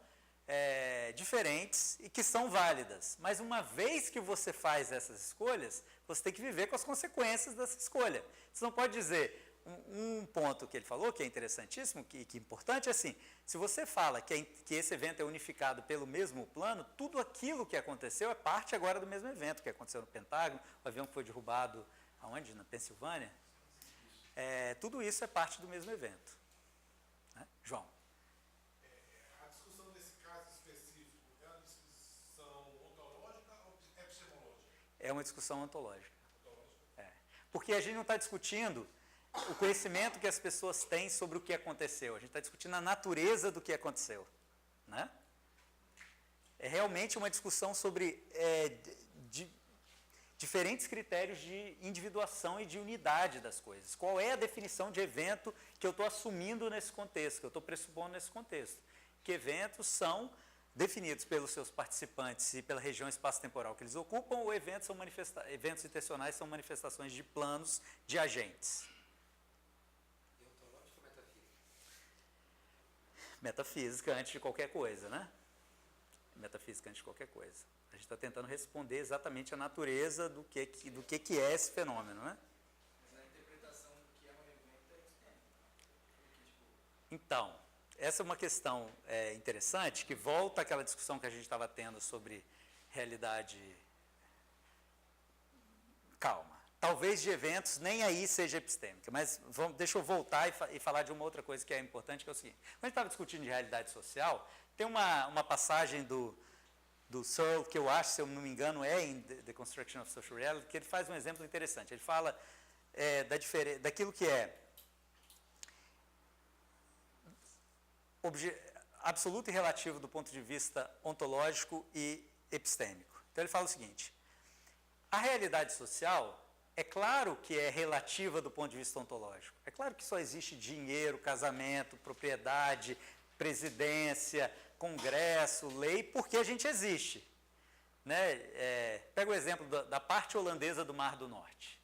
diferentes e que são válidas. Mas uma vez que você faz essas escolhas, você tem que viver com as consequências dessa escolha. Você não pode dizer... Um ponto que ele falou, que é interessantíssimo, que é importante, é assim: se você fala que esse evento é unificado pelo mesmo plano, tudo aquilo que aconteceu é parte agora do mesmo evento, que aconteceu no Pentágono, o avião que foi derrubado, aonde? Na Pensilvânia. Tudo isso é parte do mesmo evento. Né? João. A discussão desse caso específico é uma discussão ontológica ou epistemológica? É uma discussão ontológica. Porque a gente não está discutindo o conhecimento que as pessoas têm sobre o que aconteceu. A gente está discutindo a natureza do que aconteceu. Né? É realmente uma discussão sobre diferentes critérios de individuação e de unidade das coisas. Qual é a definição de evento que eu estou assumindo nesse contexto, que eu estou pressupondo nesse contexto? Que eventos são definidos pelos seus participantes e pela região espaço-temporal que eles ocupam, ou eventos intencionais são manifestações de planos de agentes. Metafísica antes de qualquer coisa, né? Metafísica antes de qualquer coisa. A gente está tentando responder exatamente a natureza do que é esse fenômeno, né? Mas a interpretação do que é um evento é epistêmica. Então, essa é uma questão interessante, que volta àquela discussão que a gente estava tendo sobre realidade... Calma. Talvez de eventos nem aí seja epistêmica, mas deixa eu voltar e falar de uma outra coisa que é importante, que é o seguinte. Quando a gente estava discutindo de realidade social, tem uma passagem do Searle, que eu acho, se eu não me engano, é em The Construction of Social Reality, que ele faz um exemplo interessante. Ele fala daquilo que é absoluto e relativo do ponto de vista ontológico e epistêmico. Então, ele fala o seguinte: a realidade social... É claro que é relativa do ponto de vista ontológico. É claro que só existe dinheiro, casamento, propriedade, presidência, congresso, lei, porque a gente existe. Né? Pega o exemplo da parte holandesa do Mar do Norte.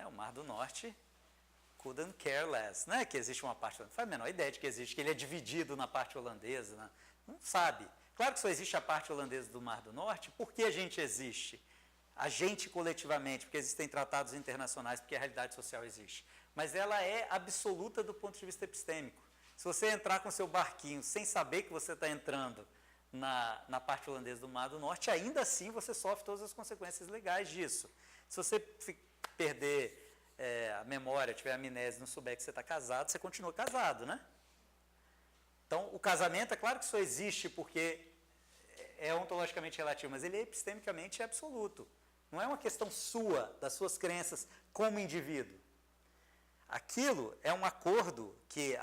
O Mar do Norte couldn't care less, né? Que existe uma parte holandesa. Não faz a menor ideia de que existe, que ele é dividido na parte holandesa. Né? Não sabe. Claro que só existe a parte holandesa do Mar do Norte porque a gente existe. A gente coletivamente, porque existem tratados internacionais, porque a realidade social existe. Mas ela é absoluta do ponto de vista epistêmico. Se você entrar com seu barquinho sem saber que você está entrando na parte holandesa do Mar do Norte, ainda assim você sofre todas as consequências legais disso. Se você perder a memória, tiver amnésia, não souber que você está casado, você continua casado, né? Então, o casamento, é claro que só existe porque é ontologicamente relativo, mas ele é epistemicamente absoluto. Não é uma questão sua, das suas crenças como indivíduo. Aquilo é um acordo que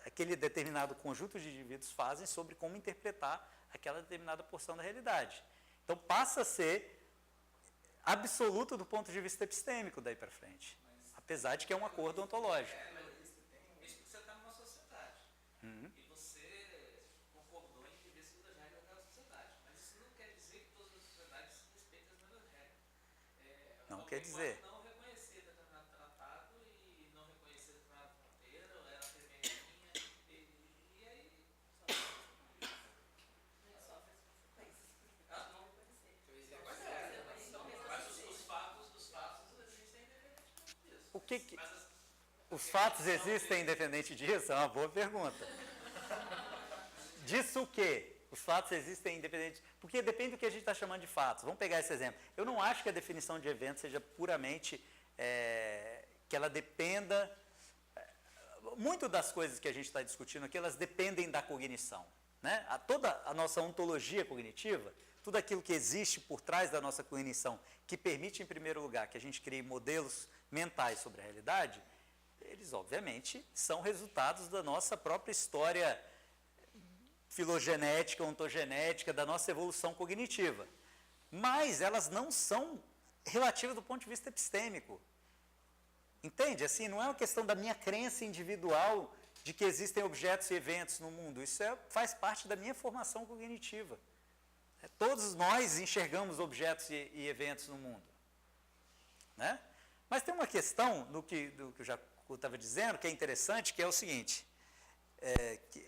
aquele determinado conjunto de indivíduos fazem sobre como interpretar aquela determinada porção da realidade. Então, passa a ser absoluto do ponto de vista epistêmico daí para frente. Apesar de que é um acordo ontológico. Isso porque você está numa sociedade. E você concordou em viver segundo as regras daquela sociedade. Mas isso não quer dizer que todas as sociedades respeitem as mesmas regras. Não quer dizer. Não reconhecer determinado tratado e não reconhecer determinada fronteira, ou ela ter bem e aí Sofre as consequências. ela não mas os fatos existem independentemente disso. O que os fatos existem independente disso? É uma boa pergunta. Disso o quê? Os fatos existem independente... Porque depende do que a gente está chamando de fatos. Vamos pegar esse exemplo. Eu não acho que a definição de evento seja puramente... que ela dependa... Muito das coisas que a gente está discutindo aqui, elas dependem da cognição. Né? Toda a nossa ontologia cognitiva, tudo aquilo que existe por trás da nossa cognição, que permite, em primeiro lugar, que a gente crie modelos mentais sobre a realidade, eles, obviamente, são resultados da nossa própria história filogenética, ontogenética, da nossa evolução cognitiva. Mas elas não são relativas do ponto de vista epistêmico. Entende? Assim, não é uma questão da minha crença individual de que existem objetos e eventos no mundo. Isso faz parte da minha formação cognitiva. Todos nós enxergamos objetos e eventos no mundo. Né? Mas tem uma questão do que eu já estava dizendo, que é interessante, que é o seguinte.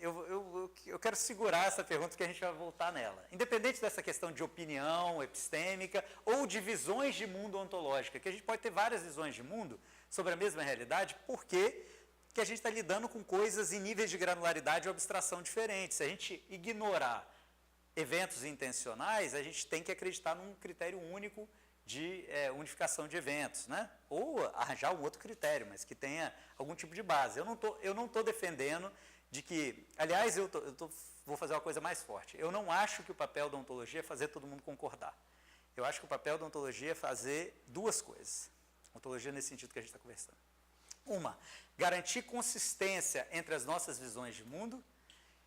Eu quero segurar essa pergunta, que a gente vai voltar nela. Independente dessa questão de opinião epistêmica ou de visões de mundo ontológica, que a gente pode ter várias visões de mundo sobre a mesma realidade, porque que a gente está lidando com coisas em níveis de granularidade ou abstração diferentes. Se a gente ignorar eventos intencionais, a gente tem que acreditar num critério único de unificação de eventos, né? Ou arranjar um outro critério, mas que tenha algum tipo de base. Eu não estou defendendo de que... Aliás, vou fazer uma coisa mais forte. Eu não acho que o papel da ontologia é fazer todo mundo concordar. Eu acho que o papel da ontologia é fazer duas coisas. Ontologia nesse sentido que a gente está conversando. Uma, garantir consistência entre as nossas visões de mundo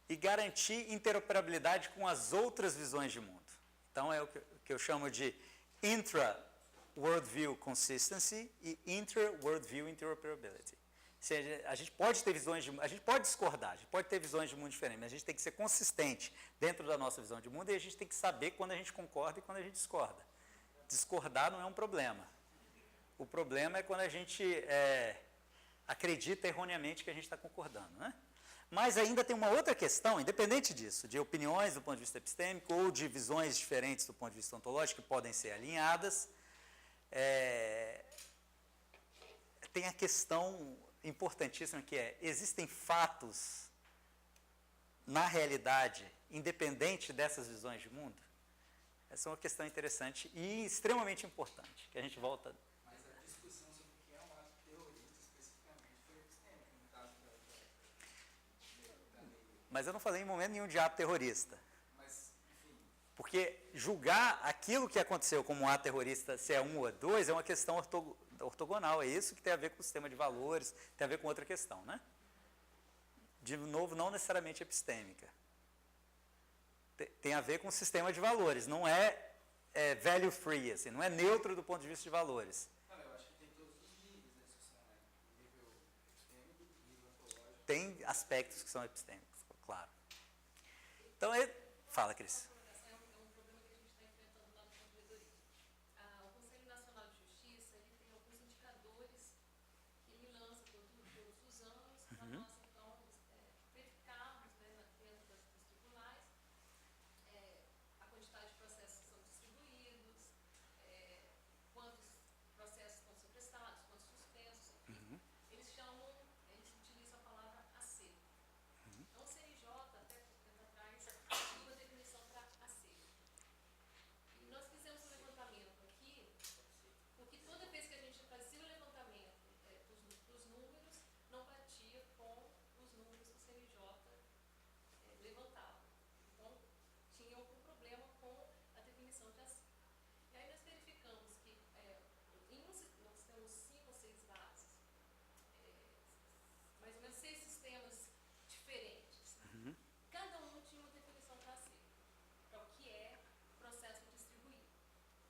e garantir interoperabilidade com as outras visões de mundo. Então, é o que eu chamo de intra-worldview consistency e inter-worldview interoperability. Ou seja, a gente pode ter visões a gente pode discordar, a gente pode ter visões de mundo diferentes, mas a gente tem que ser consistente dentro da nossa visão de mundo e a gente tem que saber quando a gente concorda e quando a gente discorda. Discordar não é um problema. O problema é quando a gente acredita erroneamente que a gente está concordando, né? Mas ainda tem uma outra questão, independente disso, de opiniões do ponto de vista epistêmico ou de visões diferentes do ponto de vista ontológico que podem ser alinhadas. Tem a questão importantíssima que existem fatos na realidade, independente dessas visões de mundo? Essa é uma questão interessante e extremamente importante, que a gente volta... Mas a discussão sobre o que é um ato terrorista especificamente foi epistêmica, no caso da lei. Mas eu não falei em momento nenhum de ato terrorista. Mas, enfim... Porque julgar aquilo que aconteceu como um ato terrorista, se é 1 ou 2, é uma questão ortogonal. É isso que tem a ver com o sistema de valores, tem a ver com outra questão, né? De novo, não necessariamente epistêmica. Tem a ver com o sistema de valores, não é value free, assim, não é neutro do ponto de vista de valores. Não, eu acho que tem todos os níveis da discussão, né? Nível epistêmico, nível ontológico. Tem aspectos que são epistêmicos, claro. Então, fala, Cris. É um problema que a gente está enfrentando lá no Controladoria. O Conselho Nacional de Justiça ele tem alguns indicadores que ele lança todos os anos para nós, então, verificarmos, né, dentro dos tribunais a quantidade de processos que são distribuídos, quantos processos estão sobrestados, quantos suspensos, enfim. Eles utilizam a palavra acervo. Então, o CNJ, até pouco tempo atrás, tinha uma definição para acervo. E nós fizemos um levantamento aqui, porque toda vez que a gente fazia o levantamento dos números, não batia com os números que o CNJ levantava. Então, tinha algum problema com a definição de acervo. E aí nós verificamos que nós temos 5 ou 6 bases, mais ou menos 6 sistemas diferentes. Cada um tinha uma definição para acervo, para o que é processo distribuído.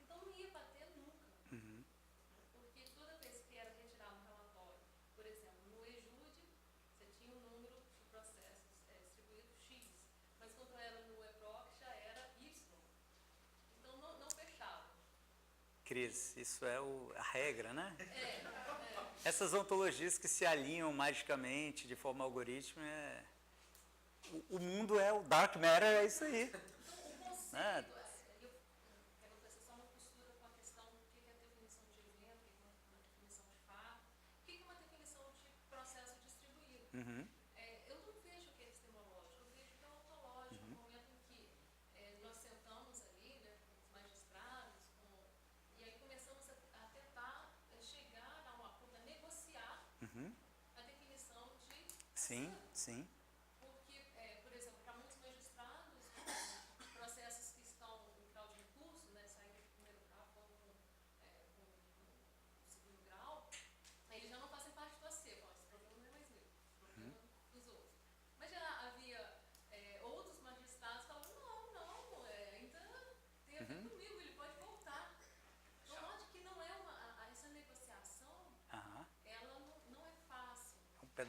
Então não ia bater nunca. Porque toda vez que era retirado um relatório, por exemplo, no EJUD, você tinha um número de processos distribuídos X, mas quando era no EPROC já era Y. Então não fechava. Cris, isso é a regra, né? Essas ontologias que se alinham magicamente, de forma algorítmica, o mundo o dark matter, é isso aí. Então, o conceito, eu quero fazer só uma postura com a questão do que é a definição de evento, o que é uma definição de fato, o que é uma definição de processo distribuído. Eu não vejo que é epistemológico, eu vejo que é ontológico, no momento em que nós sentamos ali, né, com os magistrados, e aí começamos a tentar chegar a um acordo, a negociar a definição de Sim, sim. porque, por exemplo, para muitos magistrados,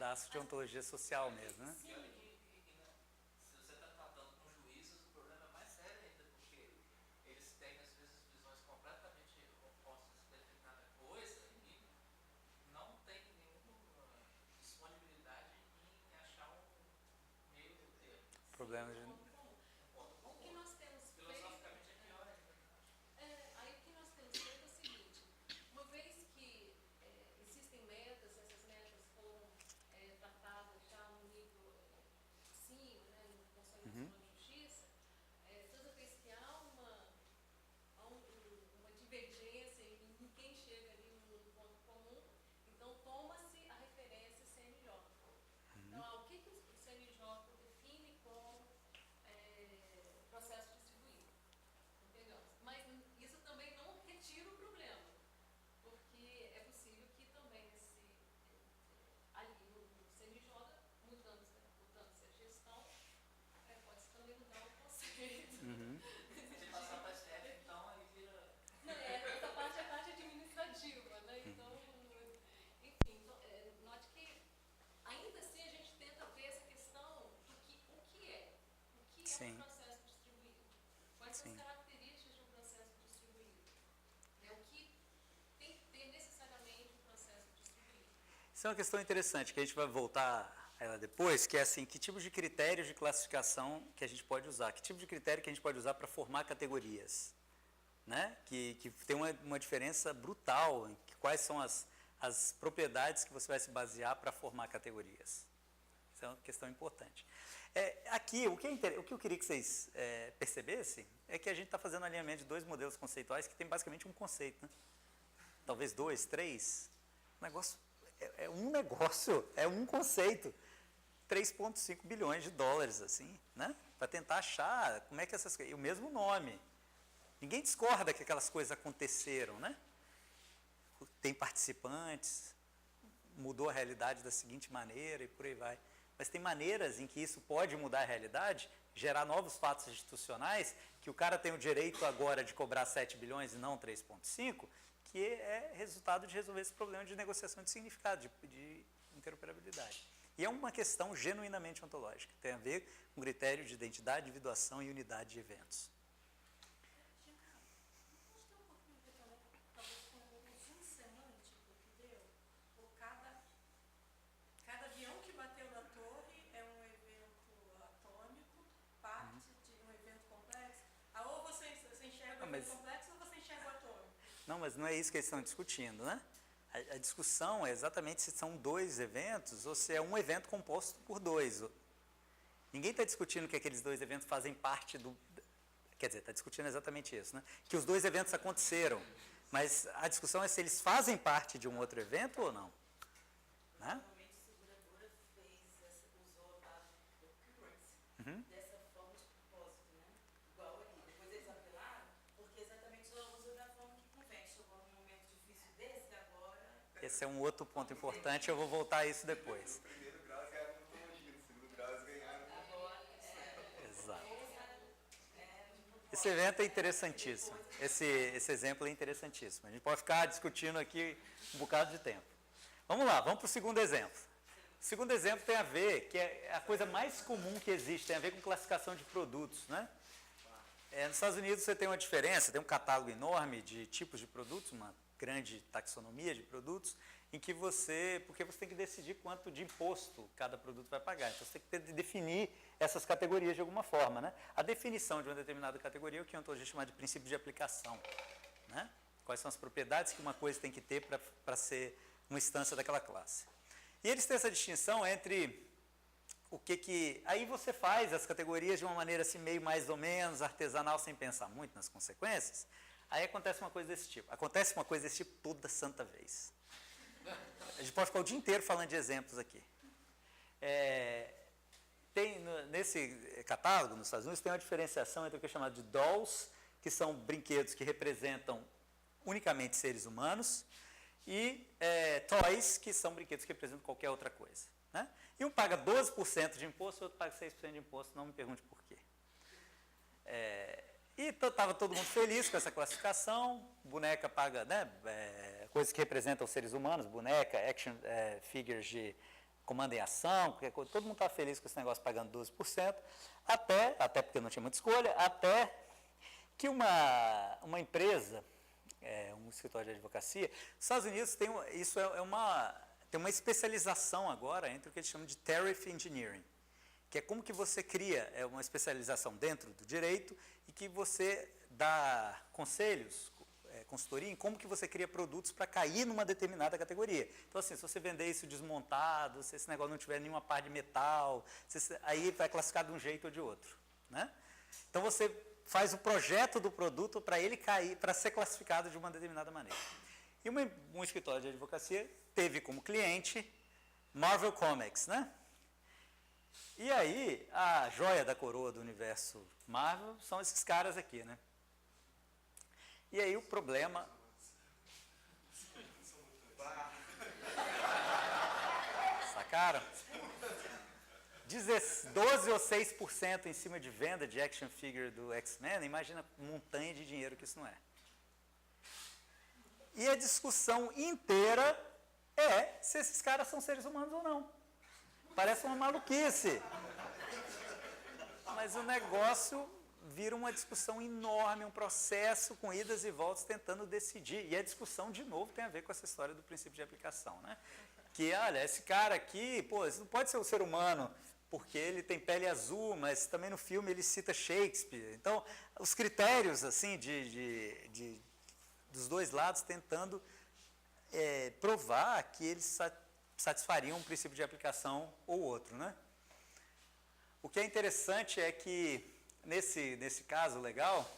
pedaço de ontologia social mesmo, né? E olha que, né, se você está tratando com juízes, o problema é mais sério ainda, porque eles têm, às vezes, visões completamente opostas de determinada coisa e não tem nenhuma disponibilidade em achar um meio do termo. Problema de... O que nós temos feito, Filosoficamente é pior ainda. aí o que nós temos feito é o seguinte, uma vez que existem metas, essas metas foram tratadas já no nível acima, né, no Conselho Nacional de Justiça, toda vez que há uma divergência e ninguém chega ali num ponto comum, então toma-se a referência CNJ. Então, o que o CNJ define como processo distribuído? Entendeu? Mas isso também não retira o problema, porque é possível que também ali no CNJ, mudando-se a gestão, pode-se também mudar o conceito. Se passar para a STF, então, aí vira... Não, essa parte é a parte administrativa, né? Então, enfim, então, note que ainda assim a gente tenta ver essa questão do que é Sim. um processo distribuído. Quais são Sim. as características de um processo distribuído? O que tem que ter necessariamente um processo distribuído? Isso é uma questão interessante, que a gente vai voltar a ela depois, que é assim, que tipo de critérios de classificação que a gente pode usar? Que tipo de critério que a gente pode usar para formar categorias? Né? Que tem uma diferença brutal em quais são as propriedades que você vai se basear para formar categorias. Isso é uma questão importante. Aqui, o que eu queria que vocês percebessem é que a gente está fazendo um alinhamento de dois modelos conceituais que tem basicamente um conceito. Né? Talvez dois, três. É um conceito. 3,5 bilhões de dólares, assim, né? Para tentar achar como é que essas coisas... E o mesmo nome. Ninguém discorda que aquelas coisas aconteceram, né? Tem participantes, mudou a realidade da seguinte maneira e por aí vai. Mas tem maneiras em que isso pode mudar a realidade, gerar novos fatos institucionais, que o cara tem o direito agora de cobrar 7 bilhões e não 3,5, que é resultado de resolver esse problema de negociação de significado, de interoperabilidade. E é uma questão genuinamente ontológica, tem a ver com critério de identidade, individuação e unidade de eventos. Cada avião que bateu na torre é um evento atômico, parte de um evento complexo. Ou você enxerga o evento complexo ou você enxerga o atômico. Não, mas não é isso que eles estão discutindo, né? A discussão é exatamente se são dois eventos ou se é um evento composto por dois. Ninguém está discutindo que aqueles dois eventos fazem parte do... Quer dizer, está discutindo exatamente isso, né? Que os dois eventos aconteceram, mas a discussão é se eles fazem parte de um outro evento ou não. Né? Provavelmente a seguradora usou a Uhum. dessa forma de propósito, né? Igual ali. Depois eles apelaram, porque exatamente só usa da forma que convém. Chegou num momento difícil desse, agora... Esse é um outro ponto importante, eu vou voltar a isso depois. No primeiro grau eles ganharam ontologia, no segundo grau eles ganharam... Exato. Esse evento é interessantíssimo. Esse exemplo é interessantíssimo. A gente pode ficar discutindo aqui um bocado de tempo. Vamos lá, vamos para o segundo exemplo. O segundo exemplo tem a ver, que é a coisa mais comum que existe, tem a ver com classificação de produtos, né? Nos Estados Unidos você tem uma diferença, tem um catálogo enorme de tipos de produtos, uma grande taxonomia de produtos, em que porque você tem que decidir quanto de imposto cada produto vai pagar. Então você tem que definir essas categorias de alguma forma, né? A definição de uma determinada categoria é o que a ontologia chama de princípio de aplicação, né? Quais são as propriedades que uma coisa tem que ter para ser uma instância daquela classe. E eles têm essa distinção entre aí você faz as categorias de uma maneira assim meio mais ou menos artesanal, sem pensar muito nas consequências. Aí acontece uma coisa desse tipo. Acontece uma coisa desse tipo toda santa vez. A gente pode ficar o dia inteiro falando de exemplos aqui. Nesse catálogo, nos Estados Unidos, tem uma diferenciação entre o que é chamado de dolls, que são brinquedos que representam unicamente seres humanos, e toys, que são brinquedos que representam qualquer outra coisa. Né? E um paga 12% de imposto, o outro paga 6% de imposto, não me pergunte por quê. E estava todo mundo feliz com essa classificação, boneca paga, né, coisas que representam seres humanos, boneca, action figures de comando em ação, qualquer coisa, todo mundo estava feliz com esse negócio pagando 12%, até porque não tinha muita escolha, até que uma empresa, um escritório de advocacia, nos Estados Unidos tem uma especialização agora entre o que eles chamam de Tariff Engineering, que é como que você cria uma especialização dentro do direito e que você dá conselhos, consultoria em como que você cria produtos para cair numa determinada categoria. Então, assim, se você vender isso desmontado, se esse negócio não tiver nenhuma parte de metal, aí vai classificar de um jeito ou de outro, né? Então, você faz o projeto do produto para ele cair, para ser classificado de uma determinada maneira. E um escritório de advocacia teve como cliente Marvel Comics, né? E aí, a joia da coroa do universo Marvel são esses caras aqui, né? E aí o problema... Sacaram? 12 ou 6% em cima de venda de action figure do X-Men, imagina a montanha de dinheiro que isso não é. E a discussão inteira é se esses caras são seres humanos ou não. Parece uma maluquice. Mas o negócio vira uma discussão enorme, um processo com idas e voltas tentando decidir. E a discussão, de novo, tem a ver com essa história do princípio de aplicação, né? Que, olha, esse cara aqui, pô, isso não pode ser um ser humano, porque ele tem pele azul, mas também no filme ele cita Shakespeare. Então, os critérios, assim, dos dois lados tentando provar que eles satisfariam um princípio de aplicação ou outro, né? O que é interessante é que, nesse caso legal,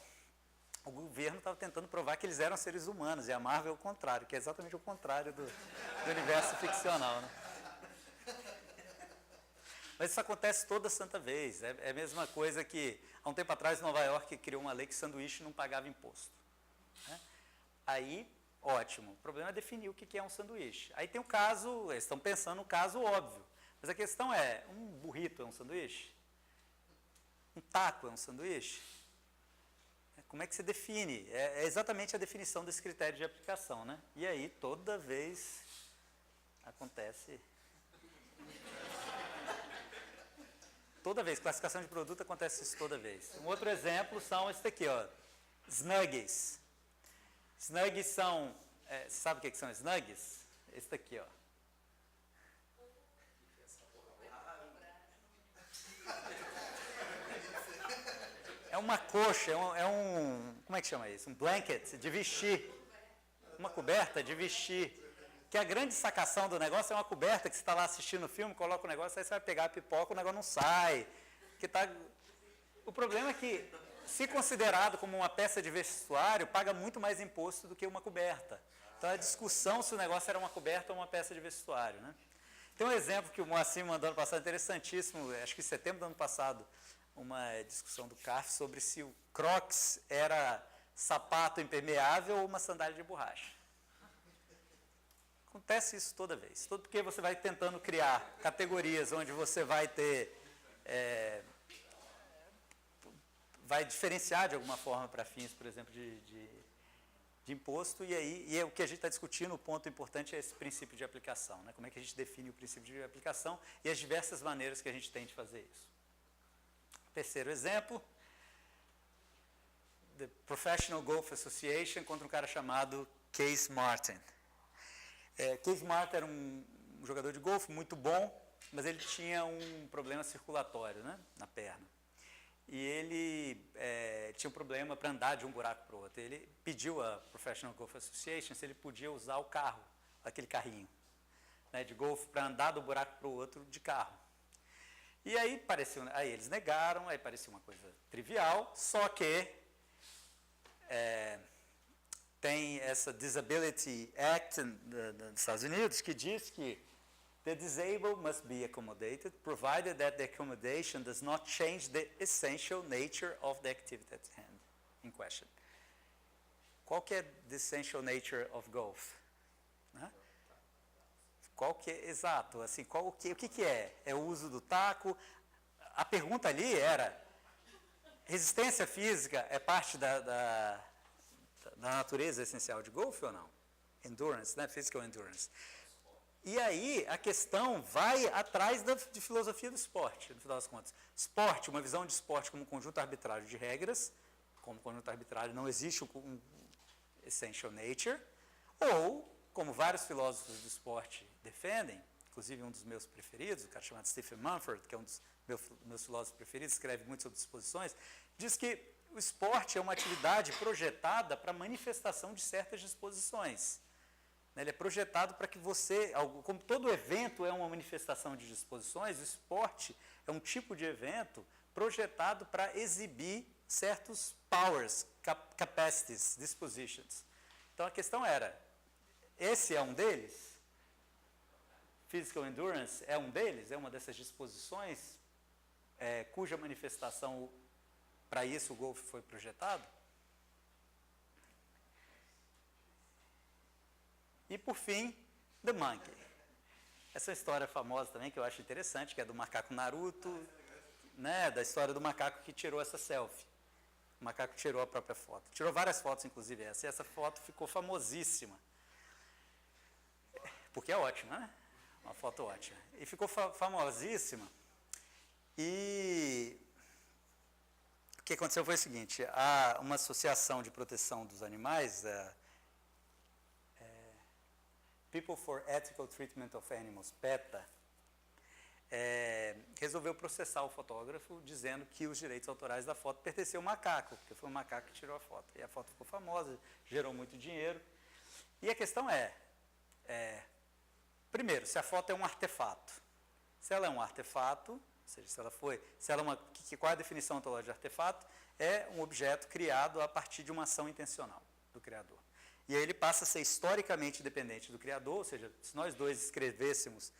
o governo estava tentando provar que eles eram seres humanos, e a Marvel é o contrário, que é exatamente o contrário do universo ficcional, né? Mas isso acontece toda santa vez. É a mesma coisa que, há um tempo atrás, Nova York criou uma lei que sanduíche não pagava imposto, né? Aí, ótimo. O problema é definir o que é um sanduíche. Aí tem o caso, eles estão pensando no caso óbvio. Mas a questão é, um burrito é um sanduíche? Um taco é um sanduíche? Como é que se define? É exatamente a definição desse critério de aplicação, né? E aí, toda vez acontece... Toda vez, classificação de produto acontece isso toda vez. Um outro exemplo são esse daqui, ó, Snuggies. Snuggies são, sabe o que são Snuggies? Esse daqui, ó. É uma coxa, como é que chama isso? Um blanket de vestir. Uma coberta de vestir. Que a grande sacação do negócio é uma coberta que você está lá assistindo o filme, coloca o negócio, aí você vai pegar a pipoca, o negócio não sai. O problema é que, se considerado como uma peça de vestuário, paga muito mais imposto do que uma coberta. Então, a discussão se o negócio era uma coberta ou uma peça de vestuário, né? Tem um exemplo que o Moacir mandou ano passado, interessantíssimo, acho que em setembro do ano passado, uma discussão do CARF sobre se o Crocs era sapato impermeável ou uma sandália de borracha. Acontece isso toda vez. Porque você vai tentando criar categorias onde você vai ter... vai diferenciar de alguma forma para fins, por exemplo, de imposto, e o que a gente está discutindo, o ponto importante é esse princípio de aplicação, né? Como é que a gente define o princípio de aplicação e as diversas maneiras que a gente tem de fazer isso. Terceiro exemplo, The Professional Golf Association contra um cara chamado Case Martin. Case Martin era um jogador de golfe muito bom, mas ele tinha um problema circulatório, né, na perna. E ele tinha um problema para andar de um buraco para o outro. Ele pediu à Professional Golf Association se ele podia usar o carro, aquele carrinho, né, de golfe, para andar do buraco para o outro de carro. E aí eles negaram, aí parecia uma coisa trivial, só que tem essa Disability Act dos Estados Unidos que diz que the disabled must be accommodated, provided that the accommodation does not change the essential nature of the activity at hand in question. Qual que é the essential nature of golf? Né? Qual que é, exato, assim, o que é? É o uso do taco? A pergunta ali era, resistência física é parte da natureza essencial de golfe ou não? Endurance, né? Physical endurance. E aí a questão vai atrás de filosofia do esporte, no final das contas. Esporte, uma visão de esporte como um conjunto arbitrário de regras, como conjunto arbitrário não existe um essential nature, ou, como vários filósofos do esporte defendem, inclusive um dos meus preferidos, o cara chamado Stephen Mumford, que é um dos meus filósofos preferidos, escreve muito sobre disposições, diz que o esporte é uma atividade projetada para manifestação de certas disposições. Ele é projetado para que você, como todo evento é uma manifestação de disposições, o esporte é um tipo de evento projetado para exibir certos powers, capacities, dispositions. Então a questão era, esse é um deles? Physical endurance é um deles? É uma dessas disposições cuja manifestação, para isso o golfe foi projetado? E, por fim, The Monkey. Essa é uma história famosa também, que eu acho interessante, que é do macaco Naruto, né, da história do macaco que tirou essa selfie. O macaco tirou a própria foto. Tirou várias fotos, inclusive essa. E essa foto ficou famosíssima. Porque é ótima, né? Uma foto ótima. E ficou famosíssima. E o que aconteceu foi o seguinte, há uma associação de proteção dos animais, People for Ethical Treatment of Animals, PETA, resolveu processar o fotógrafo dizendo que os direitos autorais da foto pertenciam ao macaco, porque foi o macaco que tirou a foto. E a foto ficou famosa, gerou muito dinheiro. E a questão primeiro, se a foto é um artefato. Se ela é um artefato, ou seja, qual é a definição ontológica de artefato? É um objeto criado a partir de uma ação intencional do criador. E aí ele passa a ser historicamente dependente do criador, ou seja, se nós dois escrevêssemos,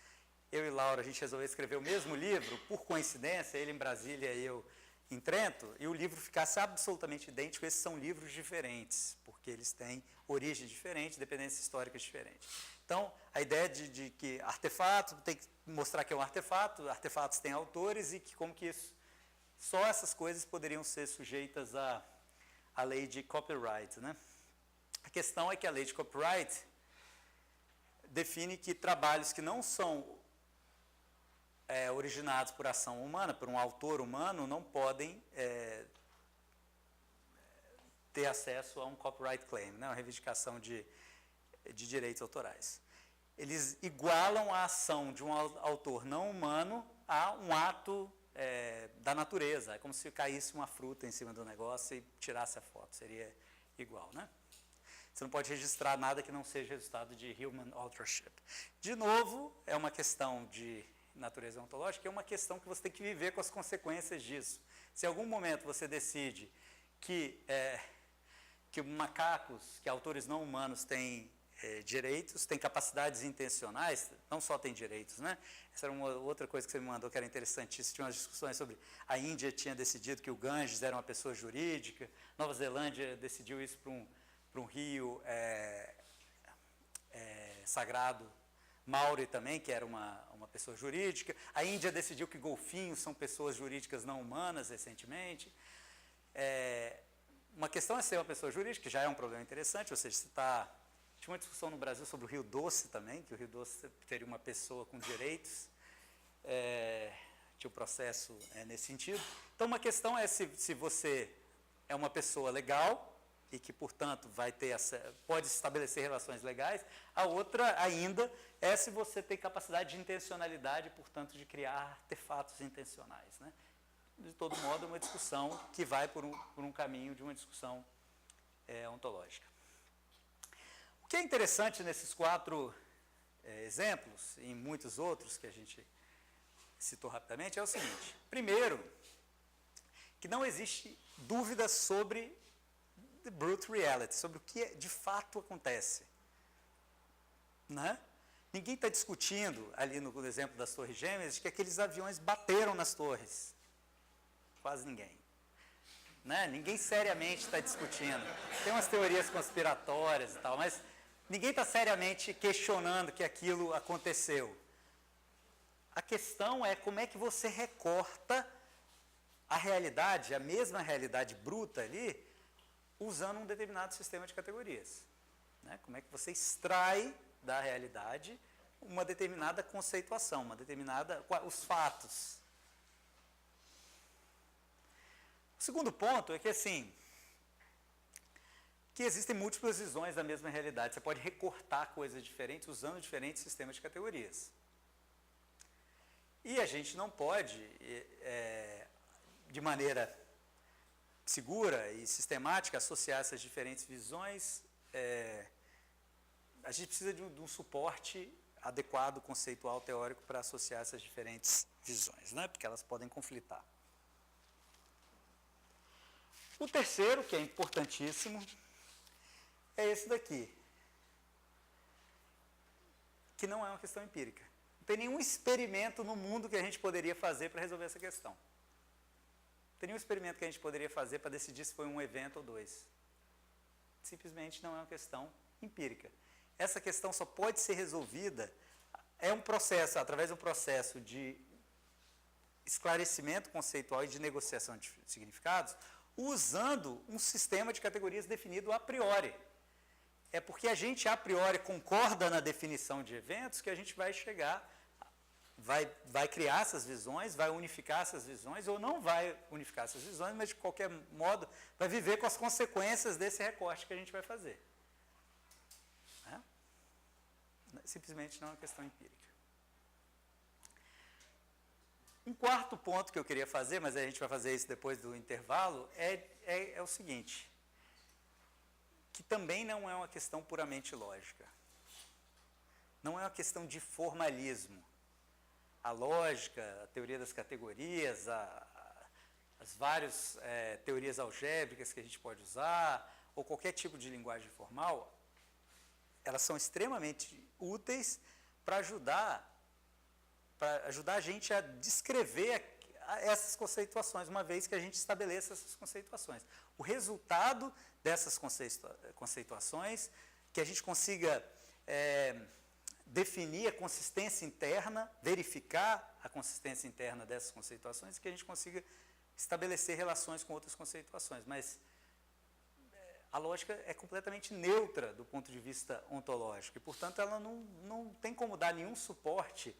eu e Laura, a gente resolveu escrever o mesmo livro, por coincidência, ele em Brasília e eu em Trento, e o livro ficasse absolutamente idêntico, esses são livros diferentes, porque eles têm origem diferente, dependência histórica diferente. Então, a ideia de que artefato, tem que mostrar que é um artefato, artefatos têm autores, e que como que isso, só essas coisas poderiam ser sujeitas à lei de copyright, né? A questão é que a lei de copyright define que trabalhos que não são originados por ação humana, por um autor humano, não podem ter acesso a um copyright claim, né, uma reivindicação de direitos autorais. Eles igualam a ação de um autor não humano a um ato da natureza. É como se caísse uma fruta em cima do negócio e tirasse a foto, seria igual, né? Você não pode registrar nada que não seja resultado de human authorship. De novo, é uma questão de natureza ontológica, é uma questão que você tem que viver com as consequências disso. Se em algum momento você decide que macacos, que autores não humanos têm direitos, têm capacidades intencionais, não só têm direitos, né? Essa era uma outra coisa que você me mandou que era interessantíssima. Tinha umas discussões sobre a Índia tinha decidido que o Ganges era uma pessoa jurídica, Nova Zelândia decidiu isso para um rio sagrado, Maori também, que era uma pessoa jurídica. A Índia decidiu que golfinhos são pessoas jurídicas não humanas recentemente. Uma questão é ser uma pessoa jurídica, que já é um problema interessante, ou seja, tinha uma discussão no Brasil sobre o Rio Doce também, que o Rio Doce teria uma pessoa com direitos, tinha um processo nesse sentido. Então, uma questão é se você é uma pessoa legal, e que, portanto, pode estabelecer relações legais. A outra, ainda, é se você tem capacidade de intencionalidade, portanto, de criar artefatos intencionais, né? De todo modo, é uma discussão que vai por um caminho de uma discussão ontológica. O que é interessante nesses 4 exemplos, e em muitos outros que a gente citou rapidamente, é o seguinte. Primeiro, que não existe dúvida sobre the brute reality, sobre o que de fato acontece. Né? Ninguém está discutindo, ali no exemplo das Torres Gêmeas, de que aqueles aviões bateram nas torres. Quase ninguém. Né? Ninguém seriamente está discutindo. Tem umas teorias conspiratórias e tal, mas ninguém está seriamente questionando que aquilo aconteceu. A questão é como é que você recorta a realidade, a mesma realidade bruta ali, usando um determinado sistema de categorias. Né? Como é que você extrai da realidade uma determinada conceituação, os fatos. O segundo ponto é que, assim, que existem múltiplas visões da mesma realidade. Você pode recortar coisas diferentes usando diferentes sistemas de categorias. E a gente não pode, de maneira segura e sistemática, associar essas diferentes visões. A gente precisa de um suporte adequado, conceitual, teórico, para associar essas diferentes visões, né? Porque elas podem conflitar. O terceiro, que é importantíssimo, é esse daqui, que não é uma questão empírica. Não tem nenhum experimento no mundo que a gente poderia fazer para resolver essa questão. Não tem nenhum experimento que a gente poderia fazer para decidir se foi um evento ou dois. Simplesmente não é uma questão empírica. Essa questão só pode ser resolvida, é um processo, através de um processo de esclarecimento conceitual e de negociação de significados, usando um sistema de categorias definido a priori. É porque a gente, a priori, concorda na definição de eventos que a gente vai chegar, vai criar essas visões, vai unificar essas visões, ou não vai unificar essas visões, mas, de qualquer modo, vai viver com as consequências desse recorte que a gente vai fazer. Simplesmente não é uma questão empírica. Um quarto ponto que eu queria fazer, mas a gente vai fazer isso depois do intervalo, é o seguinte, que também não é uma questão puramente lógica. Não é uma questão de formalismo. A lógica, a teoria das categorias, as várias teorias algébricas que a gente pode usar, ou qualquer tipo de linguagem formal, elas são extremamente úteis para ajudar a gente a descrever essas conceituações, uma vez que a gente estabeleça essas conceituações. O resultado dessas conceituações, que a gente consiga definir a consistência interna, verificar a consistência interna dessas conceituações, e que a gente consiga estabelecer relações com outras conceituações. Mas a lógica é completamente neutra do ponto de vista ontológico, e, portanto, ela não tem como dar nenhum suporte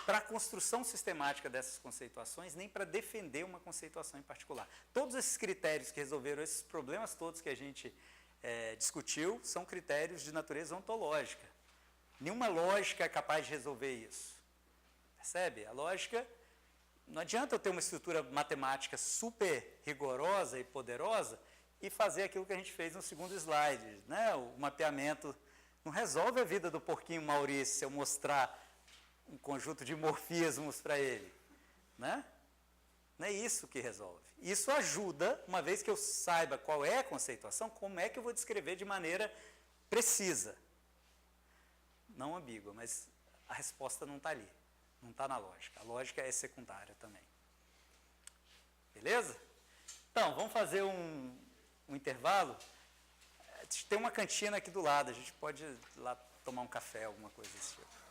para a construção sistemática dessas conceituações, nem para defender uma conceituação em particular. Todos esses critérios que resolveram esses problemas todos que a gente discutiu são critérios de natureza ontológica. Nenhuma lógica é capaz de resolver isso. Percebe? A lógica, não adianta eu ter uma estrutura matemática super rigorosa e poderosa e fazer aquilo que a gente fez no segundo slide, né? O mapeamento não resolve a vida do porquinho Maurício se eu mostrar um conjunto de morfismos para ele, né? Não é isso que resolve. Isso ajuda, uma vez que eu saiba qual é a conceituação, como é que eu vou descrever de maneira precisa. Não ambígua, mas a resposta não está ali, não está na lógica. A lógica é secundária também. Beleza? Então, vamos fazer um intervalo. Tem uma cantina aqui do lado, a gente pode ir lá tomar um café, alguma coisa desse tipo.